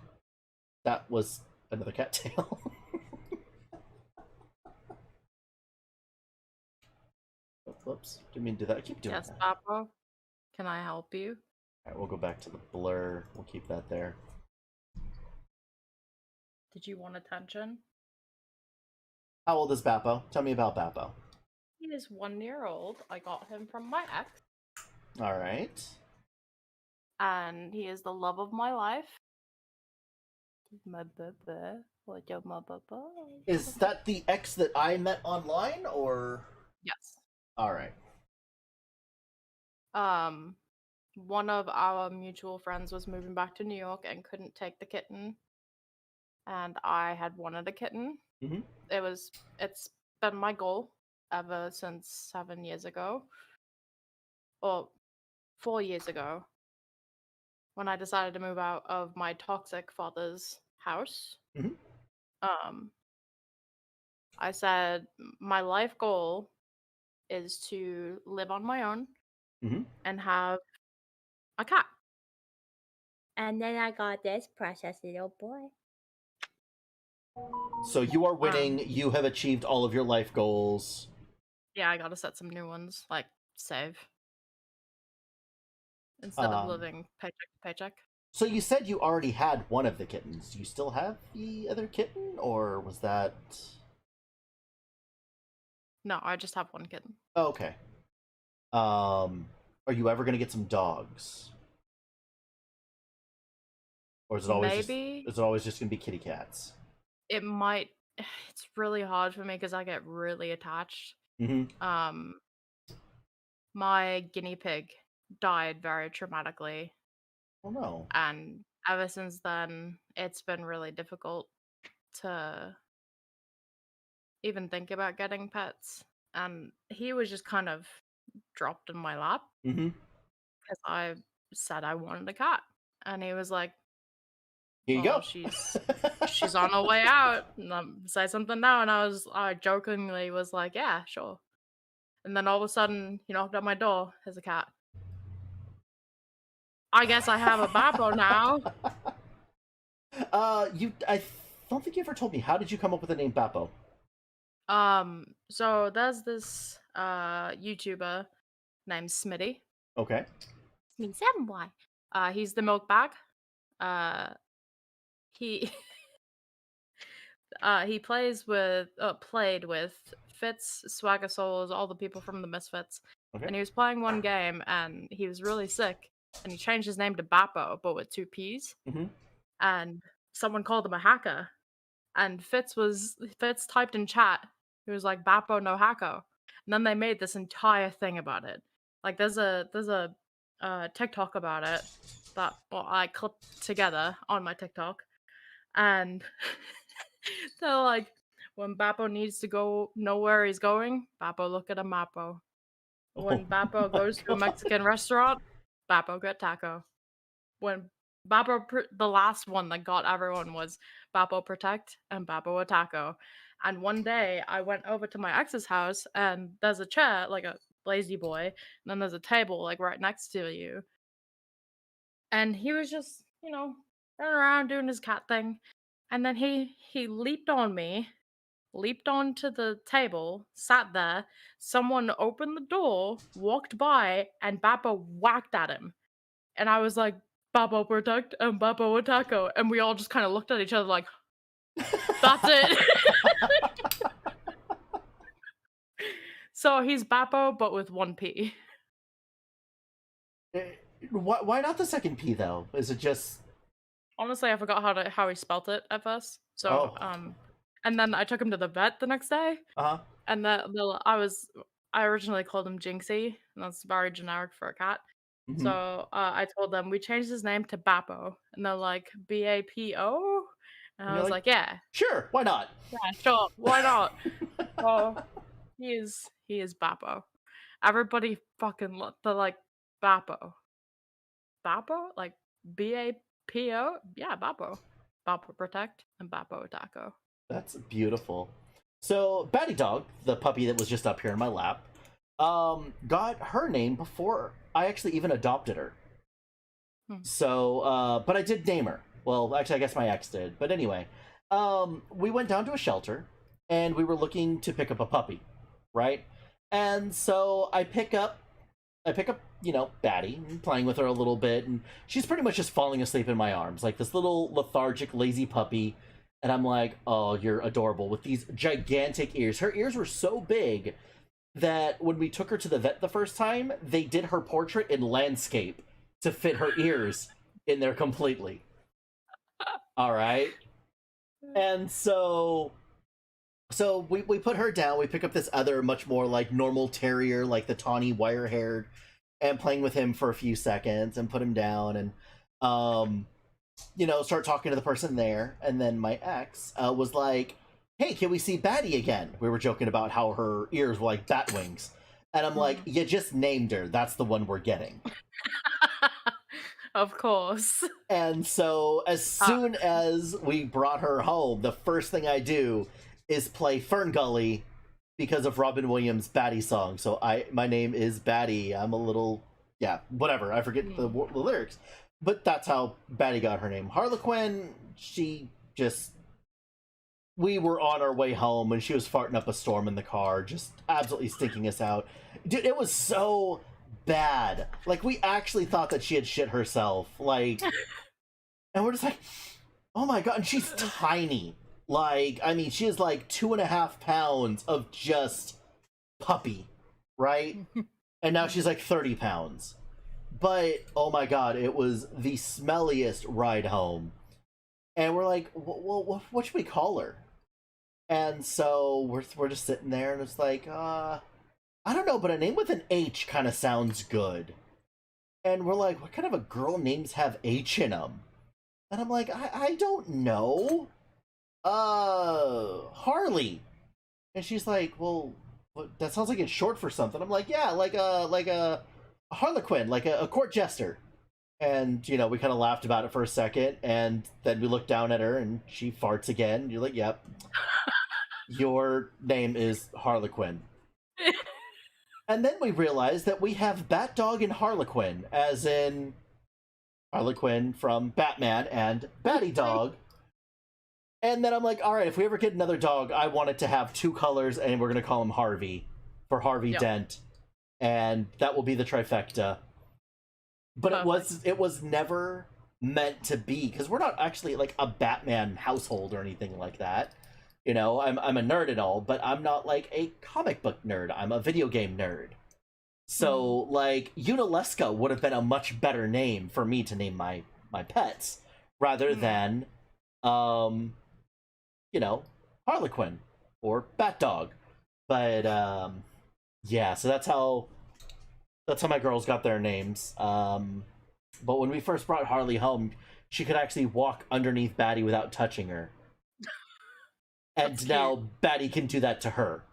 That was another cattail. Whoops. Didn't mean to do that. I keep doing that. Yes, Papa. Can I help you? Alright, we'll go back to the blur. We'll keep that there. Did you want attention? How old is Bappo? Tell me about Bappo. He is 1 year old. I got him from my ex. Alright. And he is the love of my life. My baba. What your my baba? Is that the ex that I met online, or? Yes. Alright. One of our mutual friends was moving back to New York and couldn't take the kitten. And I had wanted a kitten. Mm-hmm. It's been my goal ever since 7 years ago. Or 4 years ago. When I decided to move out of my toxic father's house. Mm-hmm. I said my life goal is to live on my own mm-hmm. and have a cat. And then I got this precious little boy. So you are winning. You have achieved all of your life goals. Yeah, I gotta set some new ones, like save. Instead of living paycheck to paycheck. So you said you already had one of the kittens. Do you still have the other kitten, or was that... No, I just have one kitten. Oh, okay. Are you ever going to get some dogs? Or is it always Maybe. Is it always just going to be kitty cats? It might. It's really hard for me because I get really attached. Mm-hmm. My guinea pig died very traumatically. Oh no. And ever since then, it's been really difficult to even think about getting pets. And he was just kind of dropped in my lap Mm-hmm. because I said I wanted a cat. And he was like, Here you go. She's on her way out. Say something now. And I jokingly was like, yeah, sure. And then all of a sudden, he knocked at my door. There's a cat. I guess I have a Bappo now. I don't think you ever told me. How did you come up with the name Bappo? So there's this YouTuber named Smitty. Okay. Smitty7Y. He's the milk bag. He he played with Fitz, Swagger Souls, all the people from the Misfits. Okay. And he was playing one game and he was really sick and he changed his name to Bappo, but with 2 P's. Mm-hmm. And someone called him a hacker. And Fitz typed in chat, he was like, Bappo no hacko. And then they made this entire thing about it. Like there's a TikTok about it that I clipped together on my TikTok. And they're like, when Bappo needs to know where he's going, Bappo look at a Mappo. When Bappo goes to a Mexican restaurant, Bappo get taco. When Bappo, the last one that got everyone was Bappo protect and Bappo a taco. And one day I went over to my ex's house and there's a chair, like a lazy boy, and then there's a table like right next to you. And he was just, running around doing his cat thing. And then he leaped on me, leaped onto the table, sat there. Someone opened the door, walked by, and Bappo whacked at him. And I was like, Bappo protect and Bappo a taco. And we all just kind of looked at each other like, that's it. So he's Bappo, but with 1 P. Why not the second P, though? Is it just... Honestly, I forgot how he spelt it at first. So, and then I took him to the vet the next day. Uh-huh. And I originally called him Jinxie, and that's very generic for a cat. Mm-hmm. So I told them we changed his name to Bappo, and they're like Bapo, and I was like, yeah, sure, why not? Yeah, sure, why not? So he is Bappo. Everybody fucking they're like Bappo, like Bapo, yeah, Bappo protect and Bappo taco. That's beautiful. So Batty Dog, the puppy that was just up here in my lap, got her name before I actually even adopted her. So, but I did name her. Well, actually, I guess my ex did. But anyway, we went down to a shelter, and we were looking to pick up a puppy, right? And so I pick up, Batty, and playing with her a little bit, and she's pretty much just falling asleep in my arms, like this little lethargic, lazy puppy. And I'm like, oh, you're adorable, with these gigantic ears. Her ears were so big that when we took her to the vet the first time, they did her portrait in landscape to fit her ears in there completely. All right. And so we put her down. We pick up this other much more like normal terrier, like the tawny wire-haired, and playing with him for a few seconds and put him down and start talking to the person there. And then my ex was like, hey, can we see Batty again? We were joking about how her ears were like bat wings. And I'm like, you just named her. That's the one we're getting. Of course. And so as soon as we brought her home, the first thing I do is play Fern Gully because of Robin Williams' Batty song. So my name is Batty. I'm a little, whatever. I forget the lyrics. but that's how Batty got her name. Harlequin, she just... We were on our way home and she was farting up a storm in the car, just absolutely stinking us out. Dude, it was so bad. Like, we actually thought that she had shit herself. Like, and we're just like, oh my god, and she's tiny. Like, I mean, she is like 2.5 pounds of just puppy, right? And now she's like 30 pounds. But, oh my god, it was the smelliest ride home. And we're like, well, what should we call her? And so we're just sitting there, and it's like, I don't know, but a name with an H kind of sounds good. And we're like, what kind of a girl names have H in them? And I'm like, I don't know. Harley. And she's like, well, that sounds like it's short for something. I'm like, yeah, like a harlequin, like a court jester. And, you know, we kind of laughed about it for a second, and then we looked down at her, and she farts again. You're like, yep. Your name is Harlequin. And then we realized that we have Bat Dog and Harlequin, as in Harlequin from Batman and Batty Dog. And then I'm like, all right, if we ever get another dog, I want it to have 2 colors, and we're going to call him Harvey, for Harvey Dent. And that will be the trifecta. But it was never meant to be, because we're not actually like a Batman household or anything like that. You know, I'm a nerd and all, but I'm not like a comic book nerd. I'm a video game nerd. So like Unalesca would have been a much better name for me to name my pets, rather than you know, Harlequin or Bat Dog. But yeah, so that's how my girls got their names. But when we first brought Harley home, she could actually walk underneath Batty without touching her. And now Batty can do that to her.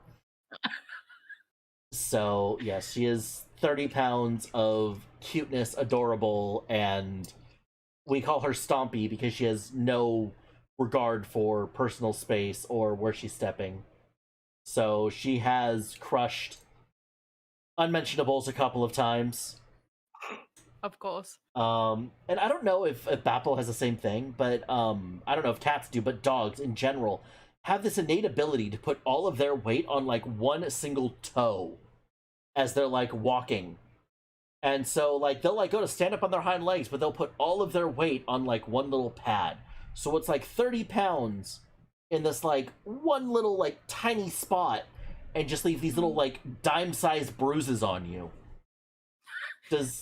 So, yes, she is 30 pounds of cuteness, adorable, and we call her Stompy because she has no regard for personal space or where she's stepping. So she has crushed unmentionables a couple of times. Of course. And I don't know if Bapple has the same thing, but I don't know if cats do, but dogs in general have this innate ability to put all of their weight on like one single toe as they're like walking. And so like they'll like go to stand up on their hind legs, but they'll put all of their weight on like one little pad. So it's like 30 pounds in this like one little like tiny spot, and just leave these little like dime-sized bruises on you.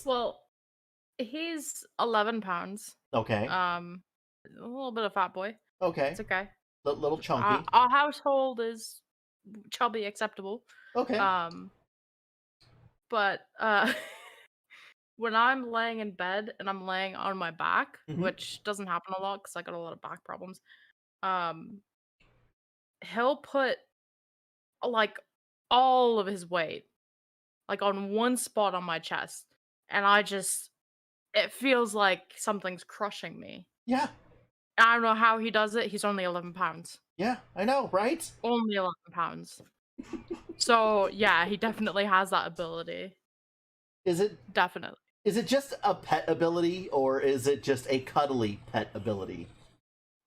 Well, he's 11 pounds. Okay. A little bit of fat boy. Okay. It's okay. Little chunky. Our household is chubby acceptable. Okay. But when I'm laying in bed and I'm laying on my back, which doesn't happen a lot because I got a lot of back problems, he'll put like all of his weight like on one spot on my chest, and it feels like something's crushing me. Yeah. I don't know how he does it. He's only 11 pounds. Yeah, I know, right? Only 11 pounds. So, yeah, he definitely has that ability. Is it Definitely. Is it just a pet ability, or is it just a cuddly pet ability?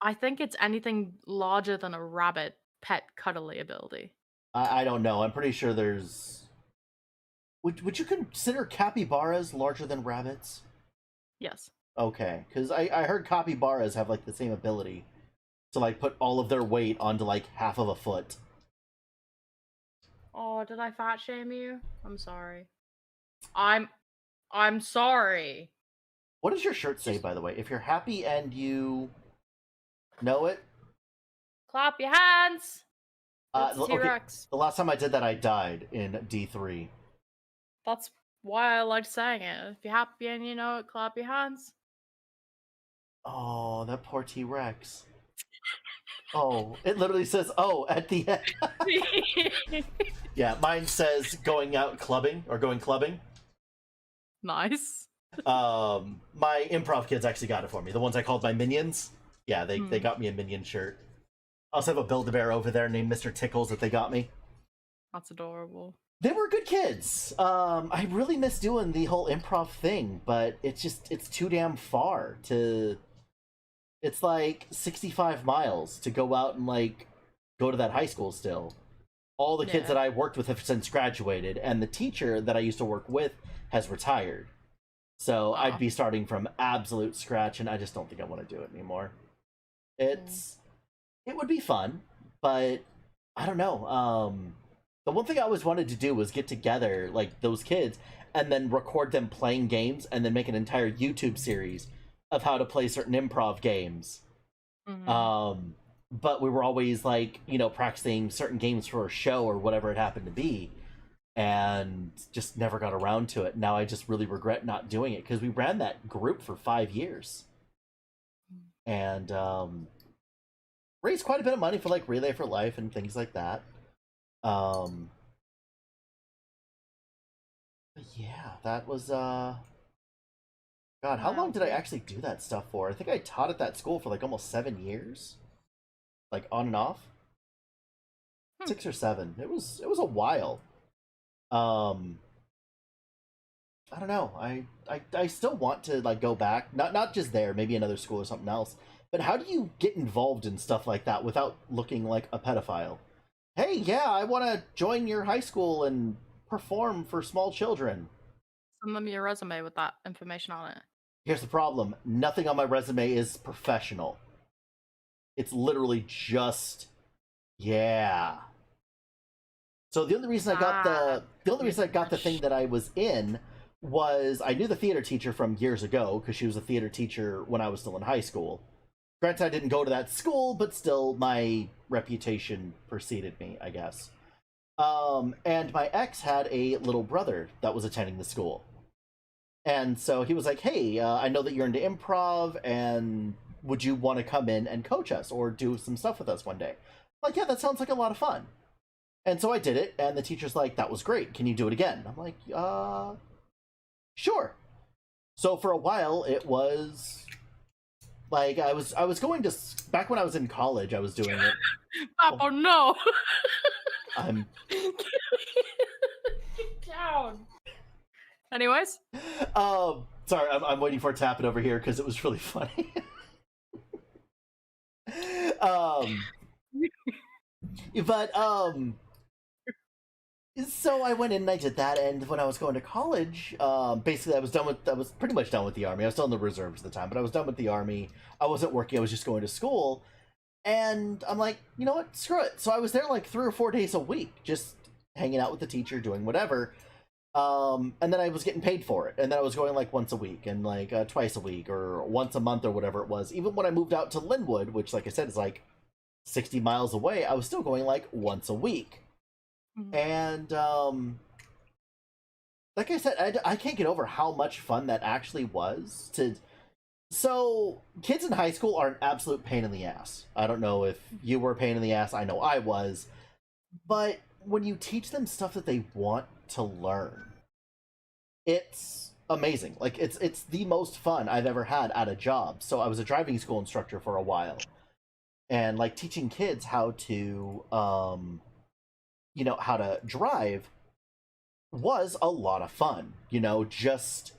I think it's anything larger than a rabbit pet cuddly ability. I don't know. I'm pretty sure there's... Would you consider capybaras larger than rabbits? Yes. Okay, because I heard capybaras have like the same ability to like put all of their weight onto like half of a foot. Oh, did I fat shame you? I'm sorry. I'm sorry. What does your shirt say, by the way? If you're happy and you know it, clap your hands. okay, T-Rex. the last time I did that, I died in D3. That's why I liked saying it. If you're happy and you know it, clap your hands. Oh, that poor T-Rex. Oh, it literally says "oh" at the end. Yeah, mine says going out clubbing or going clubbing. Nice. My improv kids actually got it for me. The ones I called my minions. Yeah, they got me a minion shirt. I also have a Build-A-Bear over there named Mr. Tickles that they got me. That's adorable. They were good kids. I really miss doing the whole improv thing, but it's too damn far to. It's like 65 miles to go out and like go to that high school still. All the kids Yeah. that I worked with have since graduated, and the teacher that I used to work with has retired. So I'd Oh. be starting from absolute scratch, and I just don't think I want to do it anymore. It would be fun, but I don't know. The one thing I always wanted to do was get together like those kids and then record them playing games and then make an entire YouTube series of how to play certain improv games. Mhm. But we were always like, practicing certain games for a show or whatever it happened to be, and just never got around to it. Now I just really regret not doing it because we ran that group for 5 years and raised quite a bit of money for like Relay for Life and things like that. Um, but yeah, that was God, how long Wow. did I actually do that stuff for? I think I taught at that school for like almost 7 years, like on and off, Hmm. 6 or 7. It was a while. Um, I don't know. I still want to like go back, not just there, maybe another school or something else. But how do you get involved in stuff like that without looking like a pedophile? Hey, yeah, I want to join your high school and perform for small children. Send them your resume with that information on it. Here's the problem: nothing on my resume is professional. It's literally just yeah. So the only reason I got Ah, the only reason I got the thing much. that I was in was I knew the theater teacher from years ago because she was a theater teacher when I was still in high school. Granted, I didn't go to that school, but still, my reputation preceded me, I guess. And my ex had a little brother that was attending the school, and so he was like, "Hey, I know that you're into improv, and would you want to come in and coach us or do some stuff with us one day?" I'm like, yeah, that sounds like a lot of fun. And so I did it, and the teacher's like, "That was great. Can you do it again?" I'm like, sure." So for a while, it was like I was going to back when I was in college. I was doing it. Well, Papa, no! I'm Get down. Anyways, sorry. I'm waiting for it to happen over here because it was really funny. um, but so I went in and I did that, and when I was going to college, basically I was pretty much done with the army. I was still in the reserves at the time, but I was done with the army. I wasn't working, I was just going to school, and I'm like, you know what, screw it. So I was there like 3 or 4 days a week, just hanging out with the teacher, doing whatever. And then I was getting paid for it, and then I was going like once a week and like twice a week or once a month or whatever it was. Even when I moved out to Linwood, which like I said is like 60 miles away, I was still going like once a week. Mhm. And like I said, I can't get over how much fun that actually was. So kids in high school are an absolute pain in the ass. I don't know if you were a pain in the ass. I know I was. But when you teach them stuff that they want to learn, it's amazing. Like it's the most fun I've ever had at a job. So I was a driving school instructor for a while, and like teaching kids how to how to drive was a lot of fun. Just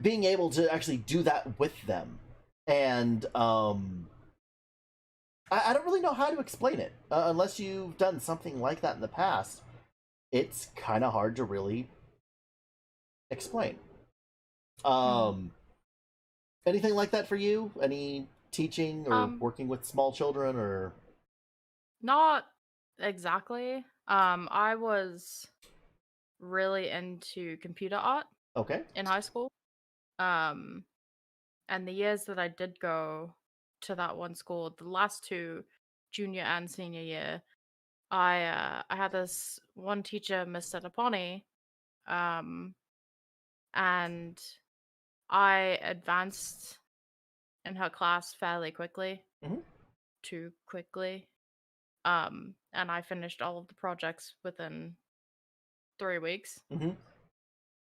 being able to actually do that with them. And I don't really know how to explain it unless you've done something like that in the past. It's kind of hard to really explain. Mhm. Um, Anything like that for you? Any teaching or Um, working with small children or not exactly. I was really into computer art okay? in high school. Um, and the years that I did go to that one school, the last two, junior and senior year, I had this one teacher, Mr. Taponi, um, and I advanced in her class fairly quickly, Hmm. too quickly. And I finished all of the projects within 3 weeks Hmm.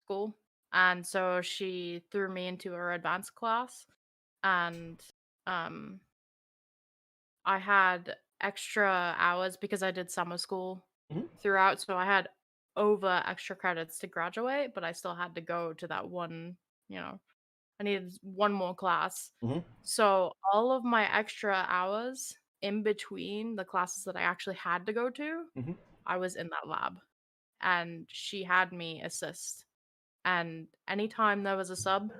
school. And so she threw me into her advanced class, and um I had extra hours because I did summer school Hmm. throughout, so I had over extra credits to graduate, but I still had to go to that one, I needed one more class. Mhm. So all of my extra hours in between the classes that I actually had to go to, Mhm. I was in that lab. And she had me assist. And anytime there was a sub,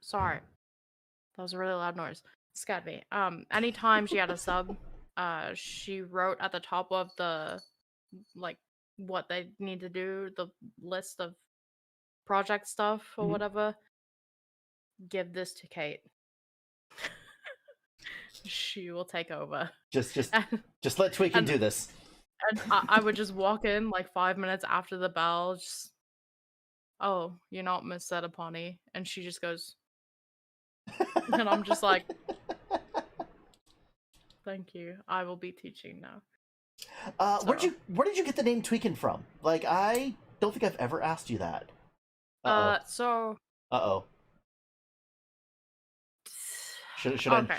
sorry, that was a really loud noise. Scared me. Anytime she had a sub, she wrote at the top of the like what they need to do, the list of project stuff or Mhm. whatever. Give this to Kate. She will take over. Just just And, just let Tweakin and, do this. and I would just walk in like 5 minutes after the bell, just, oh, you're not Miss Setapani. And she just goes, and I'm just like, thank you. I will be teaching now. Where did you get the name Tweakin from? Like, I don't think I've ever asked you that. So Uh-oh. okay,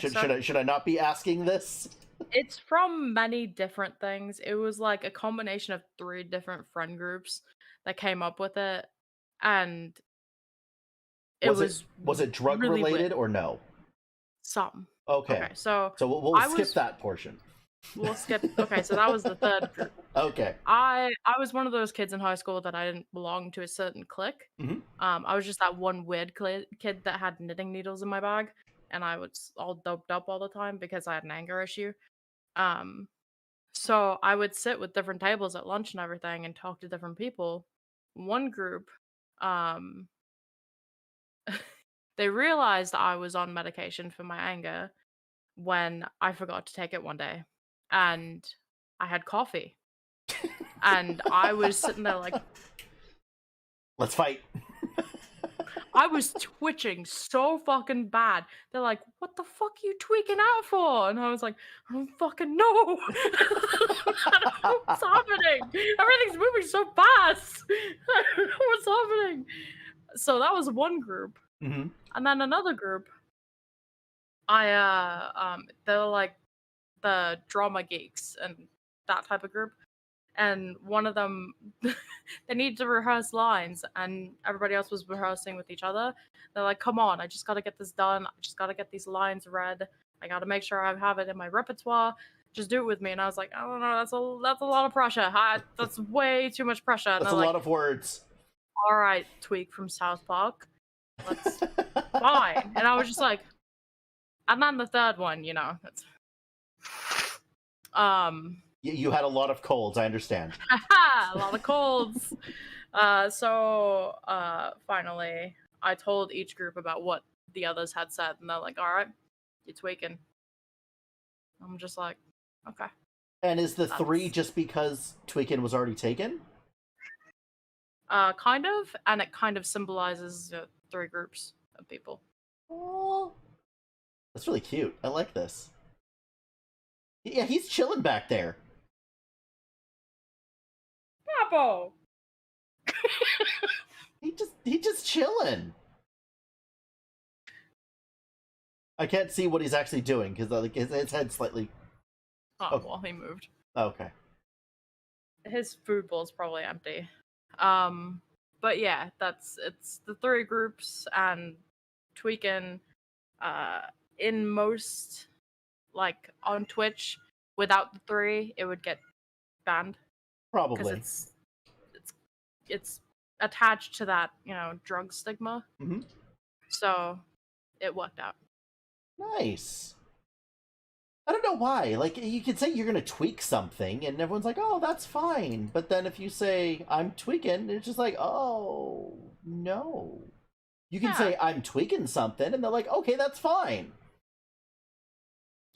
so Should I not be asking this? it's from many different things. It was like a combination of 3 different friend groups that came up with it, and it was Was it drug really weird. related or no? Some. Okay. Okay, so So we'll skip that portion. We'll skip. Okay, so that was the third group. Okay. I was one of those kids in high school that I didn't belong to a certain clique. Mhm. I was just that one weird kid that had knitting needles in my bag, and I was all doped up all the time because I had an anger issue. Um, so I would sit with different tables at lunch and everything and talk to different people. One group, um, they realized I was on medication for my anger when I forgot to take it one day, and I had coffee. And I was sitting there like, Let's fight. I was twitching so fucking bad. They're like, what the fuck are you tweaking out for? And I was like, I don't fucking know. I don't know what's happening. Everything's moving so fast. I don't know what's happening. So that was one group. Mhm. And then another group, they're like the drama geeks and that type of group. And one of them, they needed to rehearse lines, and everybody else was rehearsing with each other. They're like, come on, I just gotta get this done. I just gotta get these lines read. I gotta make sure I have it in my repertoire. Just do it with me. And I was like, I don't know, that's a lot of pressure. That's way too much pressure. And That's they're a like, lot of words. all right, Tweak from South Park. That's fine. And I was just like, and then the third one, that's You had a lot of colds, I understand. a lot of colds. So finally, I told each group about what the others had said, and they're like, all right, you're tweaking. I'm just like, okay. And is the 3 just because Tweakin was already taken? Kind of, and it kind of symbolizes 3 groups of people. Oh, that's really cute. I like this. Yeah, he's chilling back there. Papo! He just chilling. I can't see what he's actually doing because like his head's slightly. Oh, well, he moved. Okay. His food bowl's probably empty. But yeah, it's the 3 groups, and tweaking. In most, like on Twitch, without the 3, it would get banned. Probably. Because it's attached to that, drug stigma. Mm-hmm. So it worked out. Nice. I don't know why. Like, you could say you're gonna tweak something, and everyone's like, "Oh, that's fine." But then if you say I'm tweaking, it's just like, "Oh no." You can say I'm tweaking something, and they're like, "Okay, that's fine."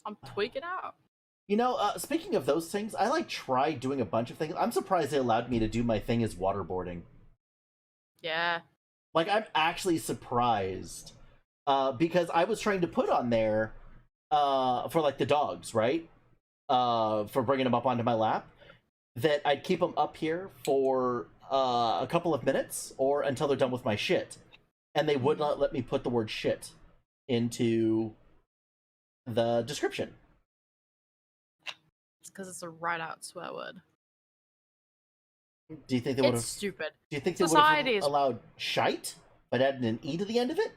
I'm tweaking out. Speaking of those things, I tried doing a bunch of things. I'm surprised they allowed me to do my thing as waterboarding. Yeah. Like, I'm actually surprised. Because I was trying to put on there for like the dogs, right? For bringing them up onto my lap, that I'd keep them up here for a couple of minutes or until they're done with my shit, and they would not let me put the word shit into the description. It's because it's a right out swear word. Do you think they would It's have? stupid. Do you think they would Society have is allowed shite, but added an e to the end of it?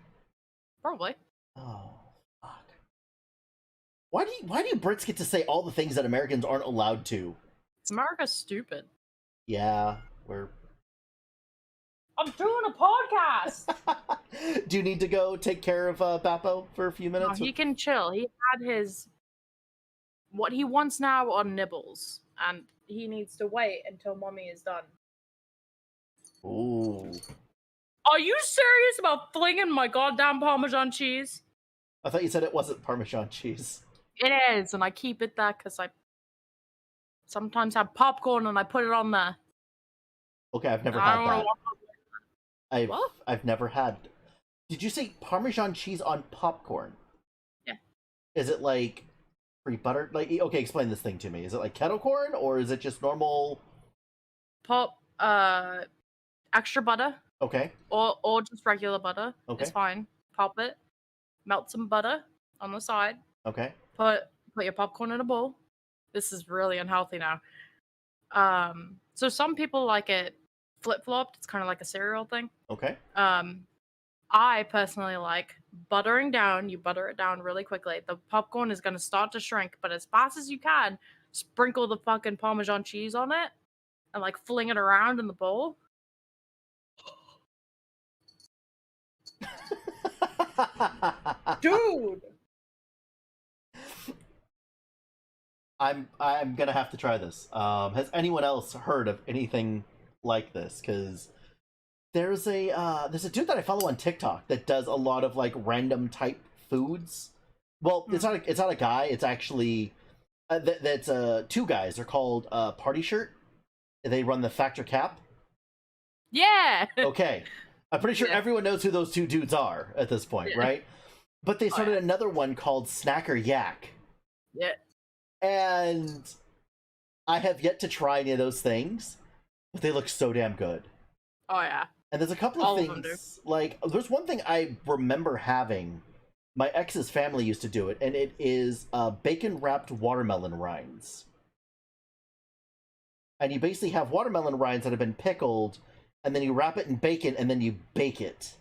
probably. Oh, fuck! Why do Brits get to say all the things that Americans aren't allowed to? It's America's stupid. Yeah, we're. I'm doing a podcast. Do you need to go take care of Bappo for a few No, minutes? he can chill. He had his what he wants now are nibbles, and he needs to wait until mommy is done. Ooh. Are you serious about flinging my goddamn Parmesan cheese? I thought you said it wasn't Parmesan cheese. It is, and I keep it there because I sometimes have popcorn and I put it on there. Okay, I've never I had don't wanna that. walk What? I've never had. Did you say Parmesan cheese on popcorn? Yeah. Is it like pre-buttered? Like, okay, explain this thing to me. Is it like kettle corn or is it just normal? Extra butter Okay. or just regular butter. Okay. It's fine. Pop it. Melt some butter on the side. Okay. Put your popcorn in a bowl. This is really unhealthy now. So some people like it flip-flopped. It's kind of like a cereal thing. Okay. I personally like buttering down. You butter it down really quickly. The popcorn is going to start to shrink, but as fast as you can, sprinkle the fucking Parmesan cheese on it and like fling it around in the bowl. Dude! I'm gonna have to try this. Has anyone else heard of anything like this? Because there's a dude that I follow on TikTok that does a lot of like random type foods. Well, it's not a guy. It's actually that's two guys. They're called Party Shirt. They run the Factor Cap. Yeah! Okay, I'm pretty sure Yeah. everyone knows who those two dudes are at this point, Yeah. right? But they started yeah. another one called Snacker Yak. Yeah. And I have yet to try any of those things, but they look so damn good. Oh, yeah. And there's a couple All of of them things, like, there's one thing I remember having. My ex's family used to do it, and it is bacon-wrapped watermelon rinds. And you basically have watermelon rinds that have been pickled, and then you wrap it in bacon, and then you bake it.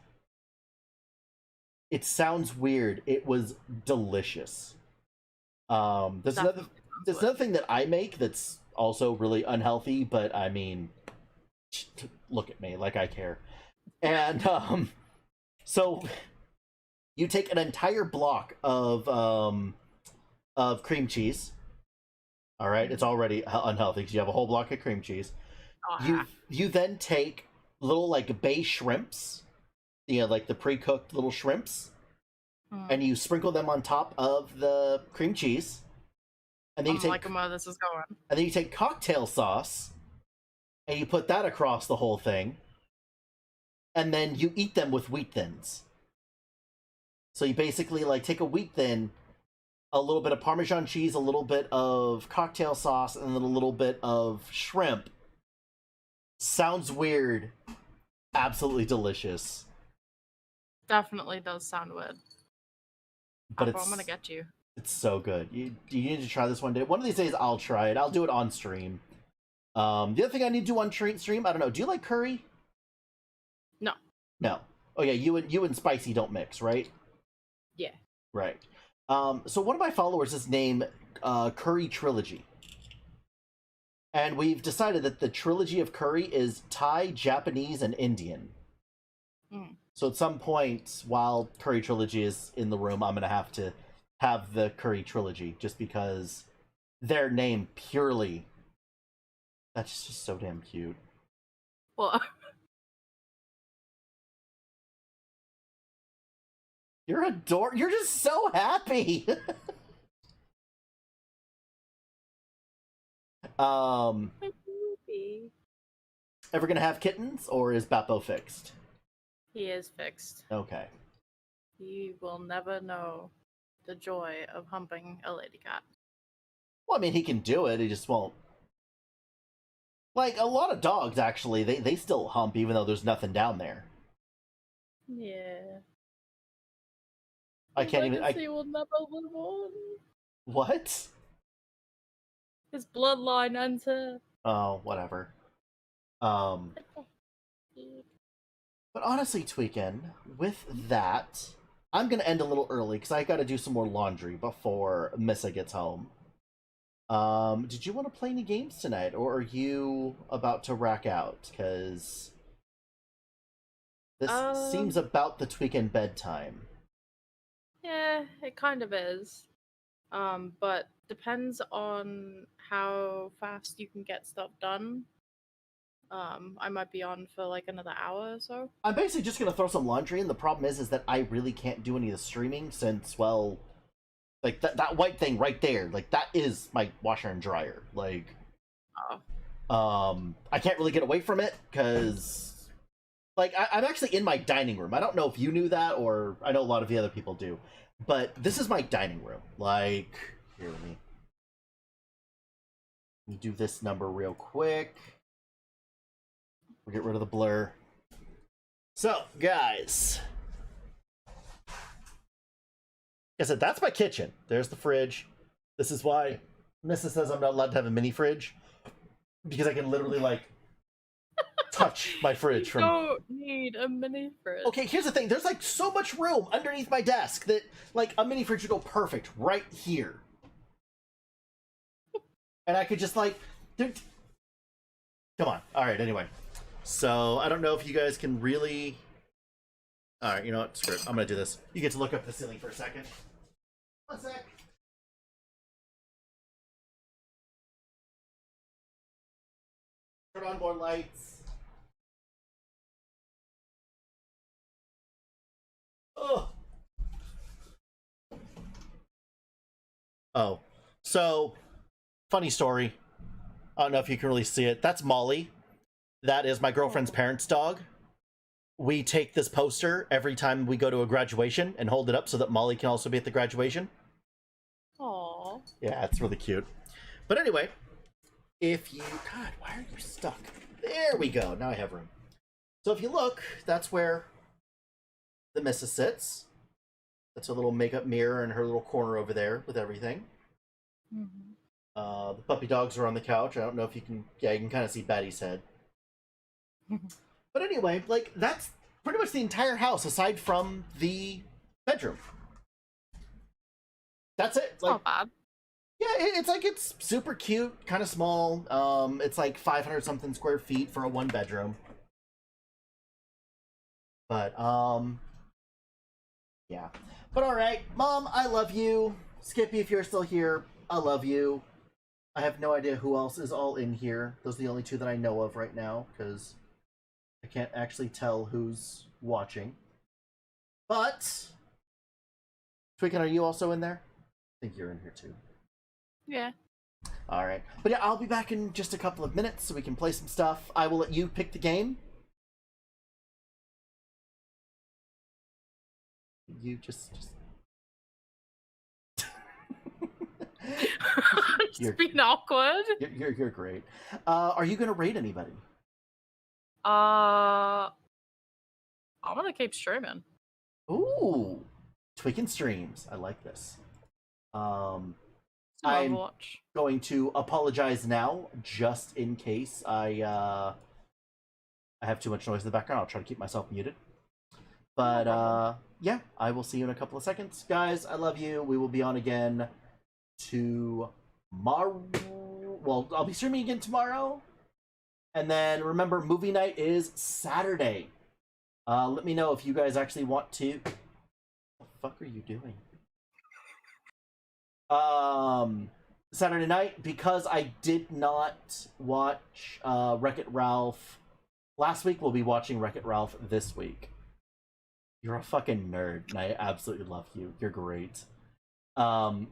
It sounds weird. It was delicious. There's another thing that I make that's also really unhealthy, but I mean, look at me, like I care. And so you take an entire block of cream cheese. All right, it's already unhealthy because you have a whole block of cream cheese. Oh, yeah. You then take little like bay shrimps, like the pre-cooked little shrimps, and you sprinkle them on top of the cream cheese. And then you take where this is going. And then you take cocktail sauce and you put that across the whole thing. And then you eat them with wheat thins. So you basically like take a wheat thin, a little bit of Parmesan cheese, a little bit of cocktail sauce, and then a little bit of shrimp. Sounds weird. Absolutely delicious. Definitely does sound weird. But I'm gonna get you. It's so good. You need to try this one day. One of these days I'll try it. I'll do it on stream. The other thing I need to do on stream, I don't know. Do you like curry? No. No. Oh yeah, you and spicy don't mix, right? Yeah. Right. So one of my followers is named Curry Trilogy. And we've decided that the trilogy of curry is Thai, Japanese, and Indian. So at some point, while Curry Trilogy is in the room, I'm going to have the Curry Trilogy, just because their name purely... That's just so damn cute. Well, You're You're just so happy! Ever gonna have kittens, or is Bappo fixed? he is fixed. Okay. He will never know the joy of humping a lady cat. Well, I mean, he can do it, he just won't. Like, a lot of dogs, actually, they still hump, even though there's nothing down there. Yeah. I can't even... Legacy will never live on. What? His bloodline enter. Oh, whatever. But honestly, Tweakin, with that, I'm gonna end a little early because I gotta do some more laundry before Missa gets home. Did you want to play any games tonight, or are you about to rack out? Because this seems about the Tweakin bedtime. Yeah, it kind of is. But depends on how fast you can get stuff done. I might be on for like another hour or so. I'm basically just gonna throw some laundry in. The problem is that I really can't do any of the streaming since, well, like that white thing right there, like that is my washer and dryer. Like, I can't really get away from it because, like, I'm actually in my dining room. I don't know if you knew that, or I know a lot of the other people do, but this is my dining room. Like, here, let me do this number real quick. We'll get rid of the blur. So, guys, like I said, that's my kitchen. There's the fridge. This is why Mrs. says I'm not allowed to have a mini fridge, because I can literally, like, touch my fridge from... You don't need a mini fridge. Okay, here's the thing. There's, like, so much room underneath my desk that, like, a mini fridge would go perfect right here. And I could just, like... Come on. Alright, anyway. So, I don't know if you guys can really... Alright, you know what? Screw it. I'm gonna do this. You get to look up the ceiling for a second. 1 sec. Turn on more lights. Oh. Oh. So, funny story. I don't know if you can really see it. That's Molly. That is my girlfriend's parents' dog. We take this poster every time we go to a graduation and hold it up so that Molly can also be at the graduation. Aww. Yeah, it's really cute. But anyway, if you... God, why are you stuck? There we go. Now I have room. So if you look, that's where the Missa sits. That's a little makeup mirror in her little corner over there with everything. Mm-hmm. The puppy dogs are on the couch. I don't know if you can... Yeah, you can kind of see Batty's head. But anyway, like, that's pretty much the entire house aside from the bedroom. That's it. It's Like, not bad. yeah, it's super cute, kind of small. It's like 500 something square feet for a 1 bedroom. But yeah. But all right, Mom, I love you. Skippy, if you're still here, I love you. I have no idea who else is all in here. Those are the only 2 that I know of right now, because I can't actually tell who's watching. But Tweakin, are you also in there? I think you're in here too. Yeah. Alright. But yeah, I'll be back in just a couple of minutes so we can play some stuff. I will let you pick the game. You just... It's been awkward. You're great. Are you gonna raid anybody? I'm gonna keep streaming. Ooh, Tweakin streams. I like this. I'm Overwatch. going to apologize now, just in case I have too much noise in the background. I'll try to keep myself muted. But yeah, I will see you in a couple of seconds, guys. I love you. We will be on again tomorrow. Well, I'll be streaming again tomorrow. And then remember, movie night is Saturday. Let me know if you guys actually want to... What the fuck are you doing? Saturday night, because I did not watch Wreck-It Ralph last week, we'll be watching Wreck-It Ralph this week. You're a fucking nerd, and I absolutely love you. You're great. Guys,